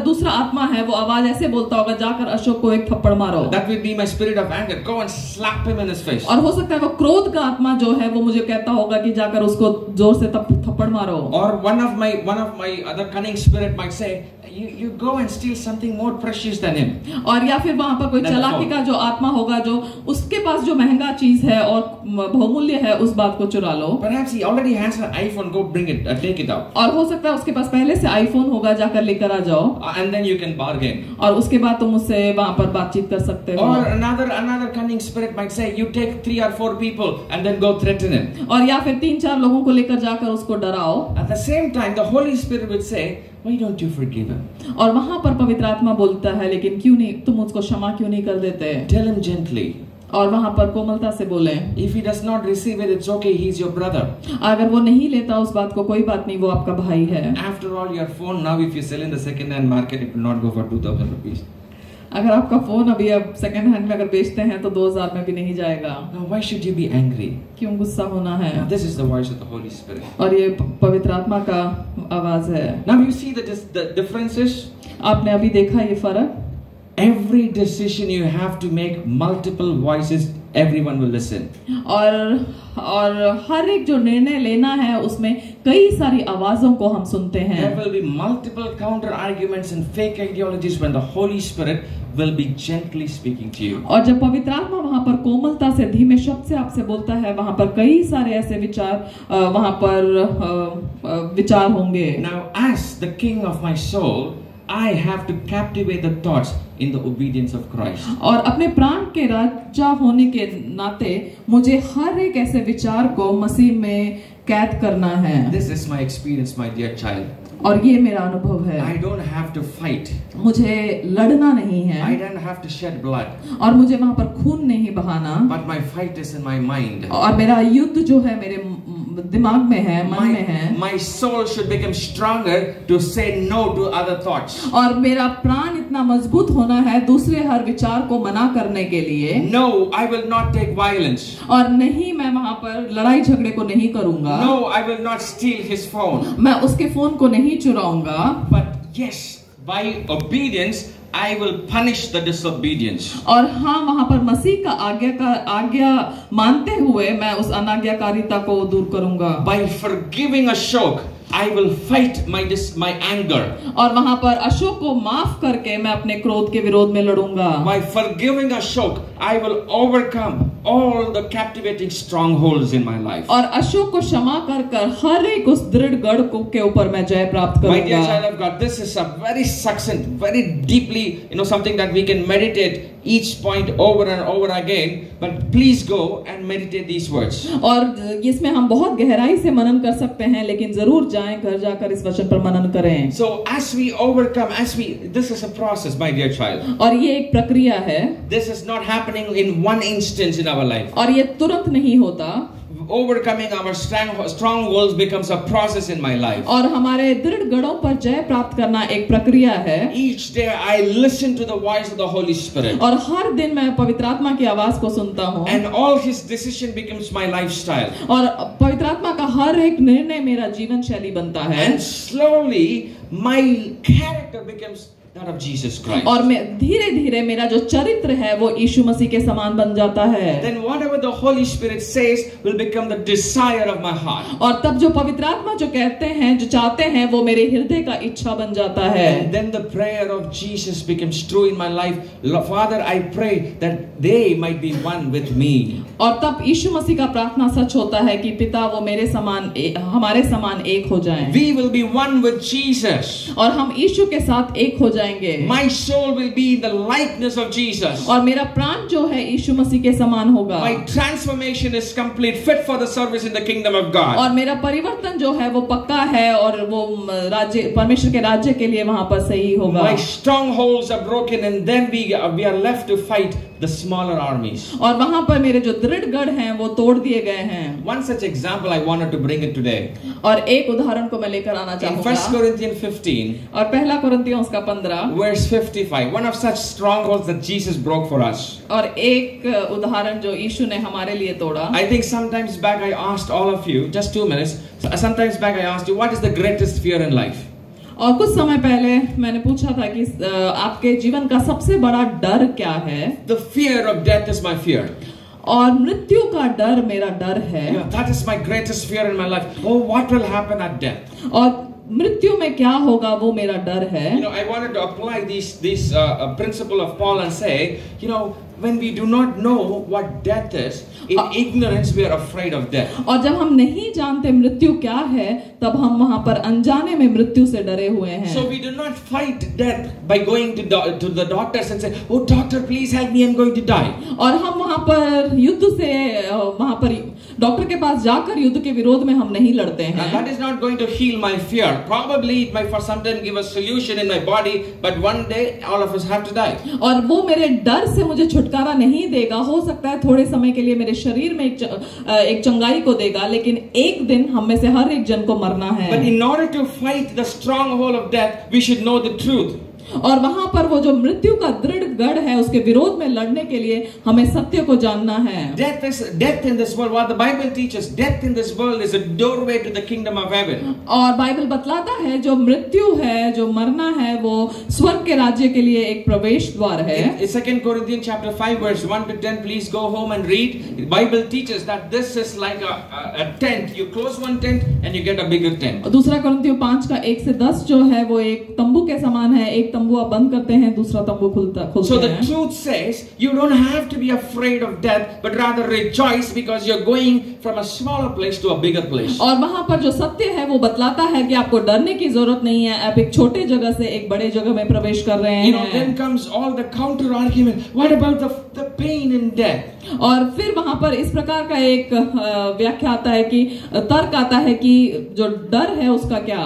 दूसरा आत्मा है वो आवाज ऐसे बोलता होगा जाकर अशोक को एक थप्पड़ मारो. That will be my spirit of anger. Go and slap him in his face. और हो सकता है वो क्रोध का आत्मा जो है वो मुझे कहता होगा कि जाकर उसको जोर से थप्पड़ मारो. Or one of my other cunning spirit might say, you go and steal something more precious than him. और या फिर वहां पर कोई चालाकी का जो आत्मा होगा जो उसके पास जो महंगा चीज है और बहुमूल्य है उस बात को चुरा लो। Perhaps he already has an iPhone, go bring it, take it out. और हो सकता है उसके पास पहले से आईफोन होगा, जाकर लेकर आ जाओ। And then you can bargain. और उसके बाद तुम उससे वहां पर बातचीत कर सकते हो। Or another cunning spirit might say, you take 3 or 4 people and then go threaten him. और या फिर 3-4 लोगों को लेकर जाकर उसको डराओ। At the same time, the Holy Spirit would say, why don't you forgive him? और वहां पर पवित्र आत्मा बोलता है, लेकिन क्यों नहीं तुम उसको क्षमा क्यों नहीं कर देते? Tell him gently. और वहां पर कोमलता से बोले। If he does not receive it, it's okay. He's your brother. अगर वो नहीं लेता उस बात को, कोई बात नहीं, वो आपका भाई है। After all, your phone now, if you sell in the second-hand market, it will not go for 2,000 rupees. अगर आपका फोन अभी अब सेकंड हैंड में अगर बेचते हैं तो 2000 में भी नहीं जाएगा। Now, why should you be angry? क्यों गुस्सा होना है? Now, this is the voice of the Holy Spirit. और ये पवित्र आत्मा का आवाज है। Now, you see the differences. आपने अभी देखा ये फर्क? Every decision you have to make, multiple voices, everyone will listen. और हर एक जो निर्णय लेना है उसमें कई सारी आवाजों को हम सुनते हैं। There will be multiple counter arguments and fake ideologies when the Holy Spirit will be gently speaking to you. और जब पवित्र आत्मा वहां पर कोमलता से धीमे शब्द से आपसे बोलता है, वहां पर कई सारे ऐसे विचार वहां पर विचार होंगे। Now, as the king of my soul, I have to captivate the thoughts in the obedience of Christ. और अपने प्राण के राजा होने के नाते मुझे हर एक ऐसे विचार को मसीह में कैद करना है। This is my experience, my dear child. और ये मेरा अनुभव है। I don't have to fight. मुझे लड़ना नहीं है। I don't have to shed blood. और मुझे वहां पर खून नहीं बहाना। But my fight is in my mind. और मेरा युद्ध जो है मेरे दिमाग में है, मन में है। My soul should become stronger to say no to other thoughts. और मेरा प्राण इतना मजबूत होना है दूसरे हर विचार को मना करने के लिए। No, I will not take violence. और नहीं, मैं वहां पर लड़ाई झगड़े को नहीं करूंगा। No, I will not steal his phone. मैं उसके फोन को नहीं चुराऊंगा। But yes, by obedience, I will punish the disobedience. और हाँ, वहां पर मसीह का आज्ञा मानते हुए मैं उस अनाज्ञाकारिता को दूर करूंगा। By forgiving Ashok, I will fight my anger. और वहां पर अशोक को माफ करके मैं अपने क्रोध के विरोध में लड़ूंगा। By forgiving Ashok, I will overcome all the captivating strongholds in my life. और अशोक को क्षमा कर हर एक उस दृढ़ गढ़ के ऊपर मैं जय प्राप्त करूंगा। My dear child of God, this is a very succinct, very deeply, something that we can meditate each point over and over again. But please go and meditate these words. और इसमें हम बहुत गहराई से मनन कर सकते हैं, लेकिन जरूर जाएं, घर जाकर इस वचन पर मनन करें। So as we overcome, this is a process, my dear child. और ये एक प्रक्रिया है। This is not happening in one instance in our life. और ये तुरंत नहीं होता। Overcoming our strongholds becomes a process in my life. और हमारे दृढ़ गढ़ों पर जय प्राप्त करना एक प्रक्रिया है। Each day I listen to the voice of the Holy Spirit. और हर दिन मैं पवित्र आत्मा की आवाज को सुनता हूँ। And all His decision becomes my lifestyle. और पवित्र आत्मा का हर एक निर्णय मेरा जीवन शैली बनता है। And slowly my character becomes that of Jesus Christ. और मैं धीरे धीरे मेरा जो चरित्र है वो यीशु मसीह के समान बन जाता है। Then whatever the Holy Spirit says will become the desire of my heart. और तब जो पवित्र आत्मा जो कहते हैं, जो चाहते हैं, वो मेरे हृदय का इच्छा बन जाता है। And then the prayer of Jesus becomes true in my life. Father, I pray that they might be one with me. और तब यीशु मसीह का प्रार्थना सच होता है कि पिता वो मेरे समान, हमारे समान एक हो जाएं। We will be one with Jesus. और हम यीशु के साथ एक हो जाएंगे। My soul will be in the likeness of Jesus. और मेरा प्राण जो है यीशु मसीह के समान होगा। My transformation is complete, fit for the service in the kingdom of God. और मेरा परिवर्तन जो है वो पक्का है और वो राज्य, परमेश्वर के राज्य के लिए वहां पर सही होगा। My strongholds are broken and then we are left to fight the smaller armies. और वहां पर मेरे जो दृढ़ गढ़ हैं वो तोड़ दिए गए हैं। One such example I wanted to bring it today. और एक उदाहरण को मैं लेकर आना In चाहूंगा। 1 Corinthians 15, और पहला कुरिन्थियों उसका 15 verse 55, one of such strongholds that Jesus broke for us. और एक उदाहरण जो यीशु ने हमारे लिए तोड़ा। I think sometimes back I asked all of you, just 2 minutes, sometimes back I asked you, what is the greatest fear in life? और कुछ समय पहले मैंने पूछा था कि आपके जीवन का सबसे बड़ा डर क्या है? The fear of death is my fear. और मृत्यु का डर मेरा डर है। Yeah, that is my greatest fear in my life. Oh, what will happen at death? और मृत्यु में क्या होगा वो मेरा डर है। You know, I wanted to apply this principle of Paul and say, you know, when we do not know what death is, in ignorance we are afraid of death. और जब हम नहीं जानते मृत्यु क्या है, तब हम वहां पर अनजाने में मृत्यु से डरे हुए हैं। So we do not fight death by going to the doctors and say, oh doctor please help me, I'm going to die. और हम वहां पर युद्ध से वहां पर डॉक्टर के पास जाकर युद्ध के विरोध में हम नहीं लड़ते हैं। That is not going to heal my fear. Probably it might for some time give a solution in my body, but one day all of us have to die. और वो मेरे डर से मुझे छुटकारा नहीं देगा। हो सकता है थोड़े समय के लिए मेरे शरीर में एक चंगाई को देगा, लेकिन एक दिन हम में से हर एक जन को मरना है। But in order to fight the stronghold of death, we should know the truth. और वहां पर वो जो मृत्यु का दृढ़ गढ़ है, उसके विरोध में लड़ने के लिए हमें सत्य को जानना है। Death in this world, what the Bible teaches, death in this world is a doorway to the kingdom of heaven. और बाइबल बतलाता है जो मृत्यु है, जो मरना है, वो स्वर्ग के राज्य के लिए एक प्रवेश द्वार है। In 2 Corinthians chapter 5 verse 1 to 10, please go home and read. The Bible teaches that this is like a tent. You close one tent and you get a bigger tent. दूसरा कुरिन्थियों 5 का 1 से 10 जो है वो एक तंबू के समान है। एक तंबू आप बंद करते हैं, दूसरा तंबू खुलता है। So the truth says you don't have to be afraid of death, but rather rejoice because you're going from a smaller place to a bigger place. और वहां पर जो सत्य है वो बतलाता है कि आपको डरने की जरूरत नहीं है, आप एक छोटे जगह से एक बड़े जगह में प्रवेश कर रहे हैं। You know, then comes all the counter argument. What about the pain in death? और फिर वहां पर इस प्रकार का एक व्याख्या आता है कि तर्क आता है कि जो डर है उसका क्या,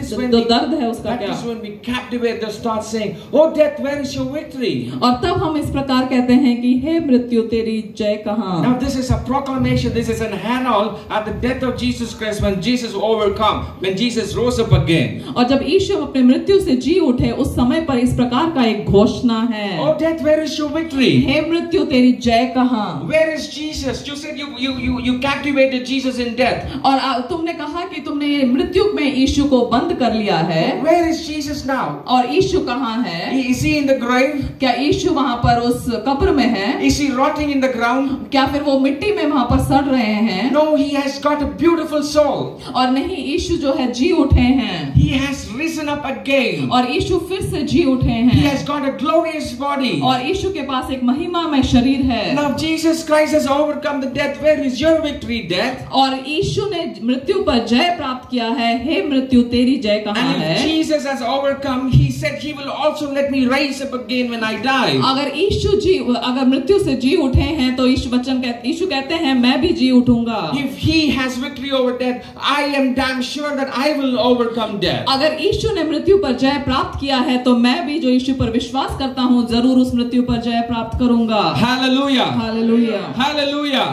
जो दर्द है उसका क्या। That is when we captivate the start saying, "Oh death, where is your victory?" और तब हम इस प्रकार कहते हैं कि हे मृत्यु तेरी जय कहाँ। Now this is a proclamation, this is an herald at the death of Jesus Christ when Jesus overcome, when Jesus rose up again. और जब यीशु अपने मृत्यु से जी उठे उस समय पर इस प्रकार का एक घोषणा है। Oh death, where is your victory? हे मृत्यु तेरी जय कहाँ। Where is Jesus? You said you captivated Jesus in death. और तुमने कहा कि तुमने मृत्यु में यीशु को बंद कर लिया है। Where is Jesus now? और यीशु कहाँ है? Is he in the grave? क्या यीशु वहाँ पर उस कब्र में है? Is he rotting in the ground? क्या फिर वो मिट्टी में वहाँ पर सड़ रहे हैं? No, he has got a beautiful soul. और नहीं, यीशु जो है जी उठे हैं। He has risen up again. और यीशु फिर से जी उठे हैं। He has got a glorious body. और यीशु के पास एक महिमामय शरीर है। Now Jesus Christ has overcome the death. Where is your victory, death? और यीशु ने मृत्यु पर जय प्राप्त किया है। हे मृत्यु तेरी जय कहाँ है? And if Jesus has overcome, he said he will also let me rise up again when I die. अगर मृत्यु से जी उठे हैं तो यीशु कहते हैं मैं भी जी उठूंगा। If he has victory over death, I am damn sure that I will overcome death. अगर यीशु ने मृत्यु पर जय प्राप्त किया है तो मैं भी जो यीशु पर विश्वास करता हूँ जरूर उस मृत्यु पर जय प्राप्त करूंगा। Hallelujah. Hallelujah. Hallelujah.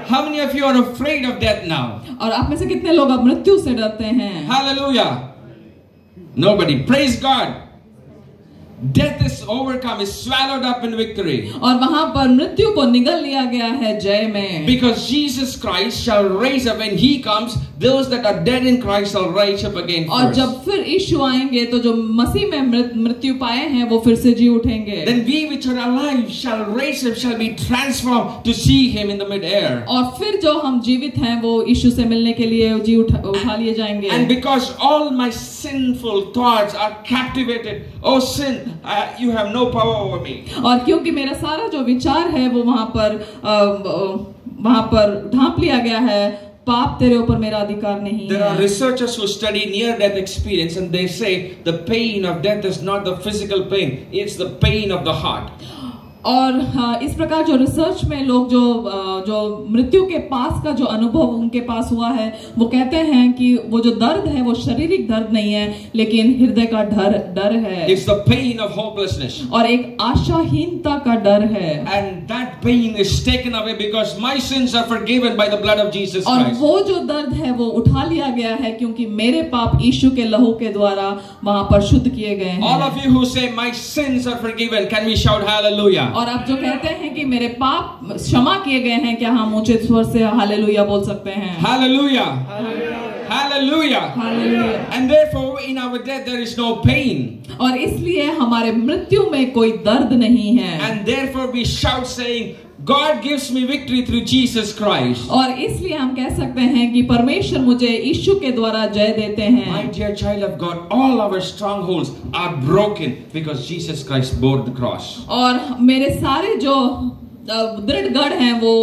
How many of you are afraid of death now? और आप में से कितने लोग अब मृत्यु से डरते हैं? Hallelujah. Nobody. Praise God. Death is overcome, is swallowed up in victory. और वहां पर मृत्यु को निगल लिया गया है जय में। Because Jesus Christ shall raise up when he comes, those that are dead in Christ shall rise up again first. और जब फिर यीशु आएंगे तो जो मसीह में मृत्यु पाए हैं वो फिर से जी उठेंगे। Then we which are alive shall raise up, shall be transformed to see him in the mid-air. और फिर जो हम जीवित हैं वो यीशु से मिलने के लिए जी उठा लिए जाएंगे। And because all my sinful thoughts are captivated, oh sin, you have no power over me. और क्योंकि मेरा सारा जो विचार है वो वहां पर ढांप लिया गया है, पाप तेरे ऊपर मेरा अधिकार नहीं है। There are researchers who study near-death experience and they say the pain of death is not the physical pain, it's the pain of the heart. और इस प्रकार जो रिसर्च में लोग जो मृत्यु के पास का जो अनुभव उनके पास हुआ है वो कहते हैं कि वो जो दर्द है वो शारीरिक दर्द नहीं है लेकिन हृदय का डर है। It's the pain of hopelessness. और एक आशाहीनता का डर है। And that pain is taken away because my sins are forgiven by the blood of Jesus Christ. और वो जो दर्द है वो उठा लिया गया है क्योंकि मेरे पाप यीशु के लहू के द्वारा वहां पर शुद्ध किए गए हैं। All of you who say my sins are forgiven, can we shout hallelujah? और आप जो कहते हैं कि मेरे पाप क्षमा किए गए हैं, क्या हम ऊंचे स्वर से हालेलुया बोल सकते हैं? Hallelujah. Hallelujah. Hallelujah. And therefore in our death there is no pain. और इसलिए हमारे मृत्यु में कोई दर्द नहीं है। And therefore we shout saying, God gives me victory through Jesus Christ. और इसलिए हम कह सकते हैं कि परमेश्वर मुझे यीशु के द्वारा जय देते हैं। My dear child of God, all our strongholds are broken because Jesus Christ bore the cross. और मेरे सारे जो दृढ़ गढ़ हैं वो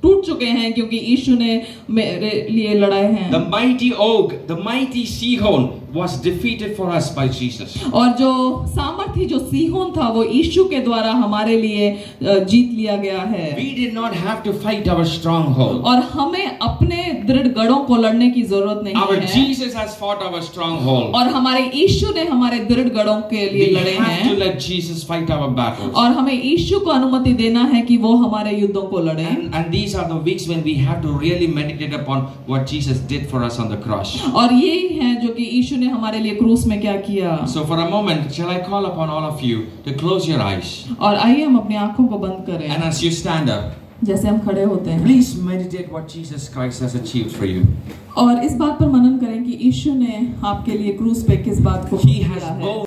टूट चुके हैं क्योंकि यीशु ने मेरे लिए लड़ाए हैं। The mighty oak, the mighty Sihon was defeated for us by Jesus. और जो सामर्थी जो सीहोन था वो यीशु के द्वारा हमारे लिए जीत लिया गया है। We did not have to fight our stronghold. और हमें अपने दृढ़ गढ़ों को लड़ने की जरूरत नहीं Our है। Jesus has fought our stronghold. और हमारे यीशु ने हमारे दृढ़ गढ़ों के लिए We लड़े have to हैं। let Jesus fight our battles. और हमें यीशु को अनुमति देना है कि वो हमारे युद्धों को लड़े। And these are the weeks when we have to really meditate upon what Jesus did for us on the cross. और यही है जो कि यीशु ने हमारे लिए क्रूस में क्या किया। So for a moment, shall I call upon all of you to close your eyes? और आइए हम अपनी आंखों को बंद करें। And as you stand up, जैसे हम खड़े होते हैं, please meditate what Jesus Christ has achieved for you. और इस बात पर मनन करें कि यीशु ने आपके लिए क्रूस पे किस बात को He किया has है। both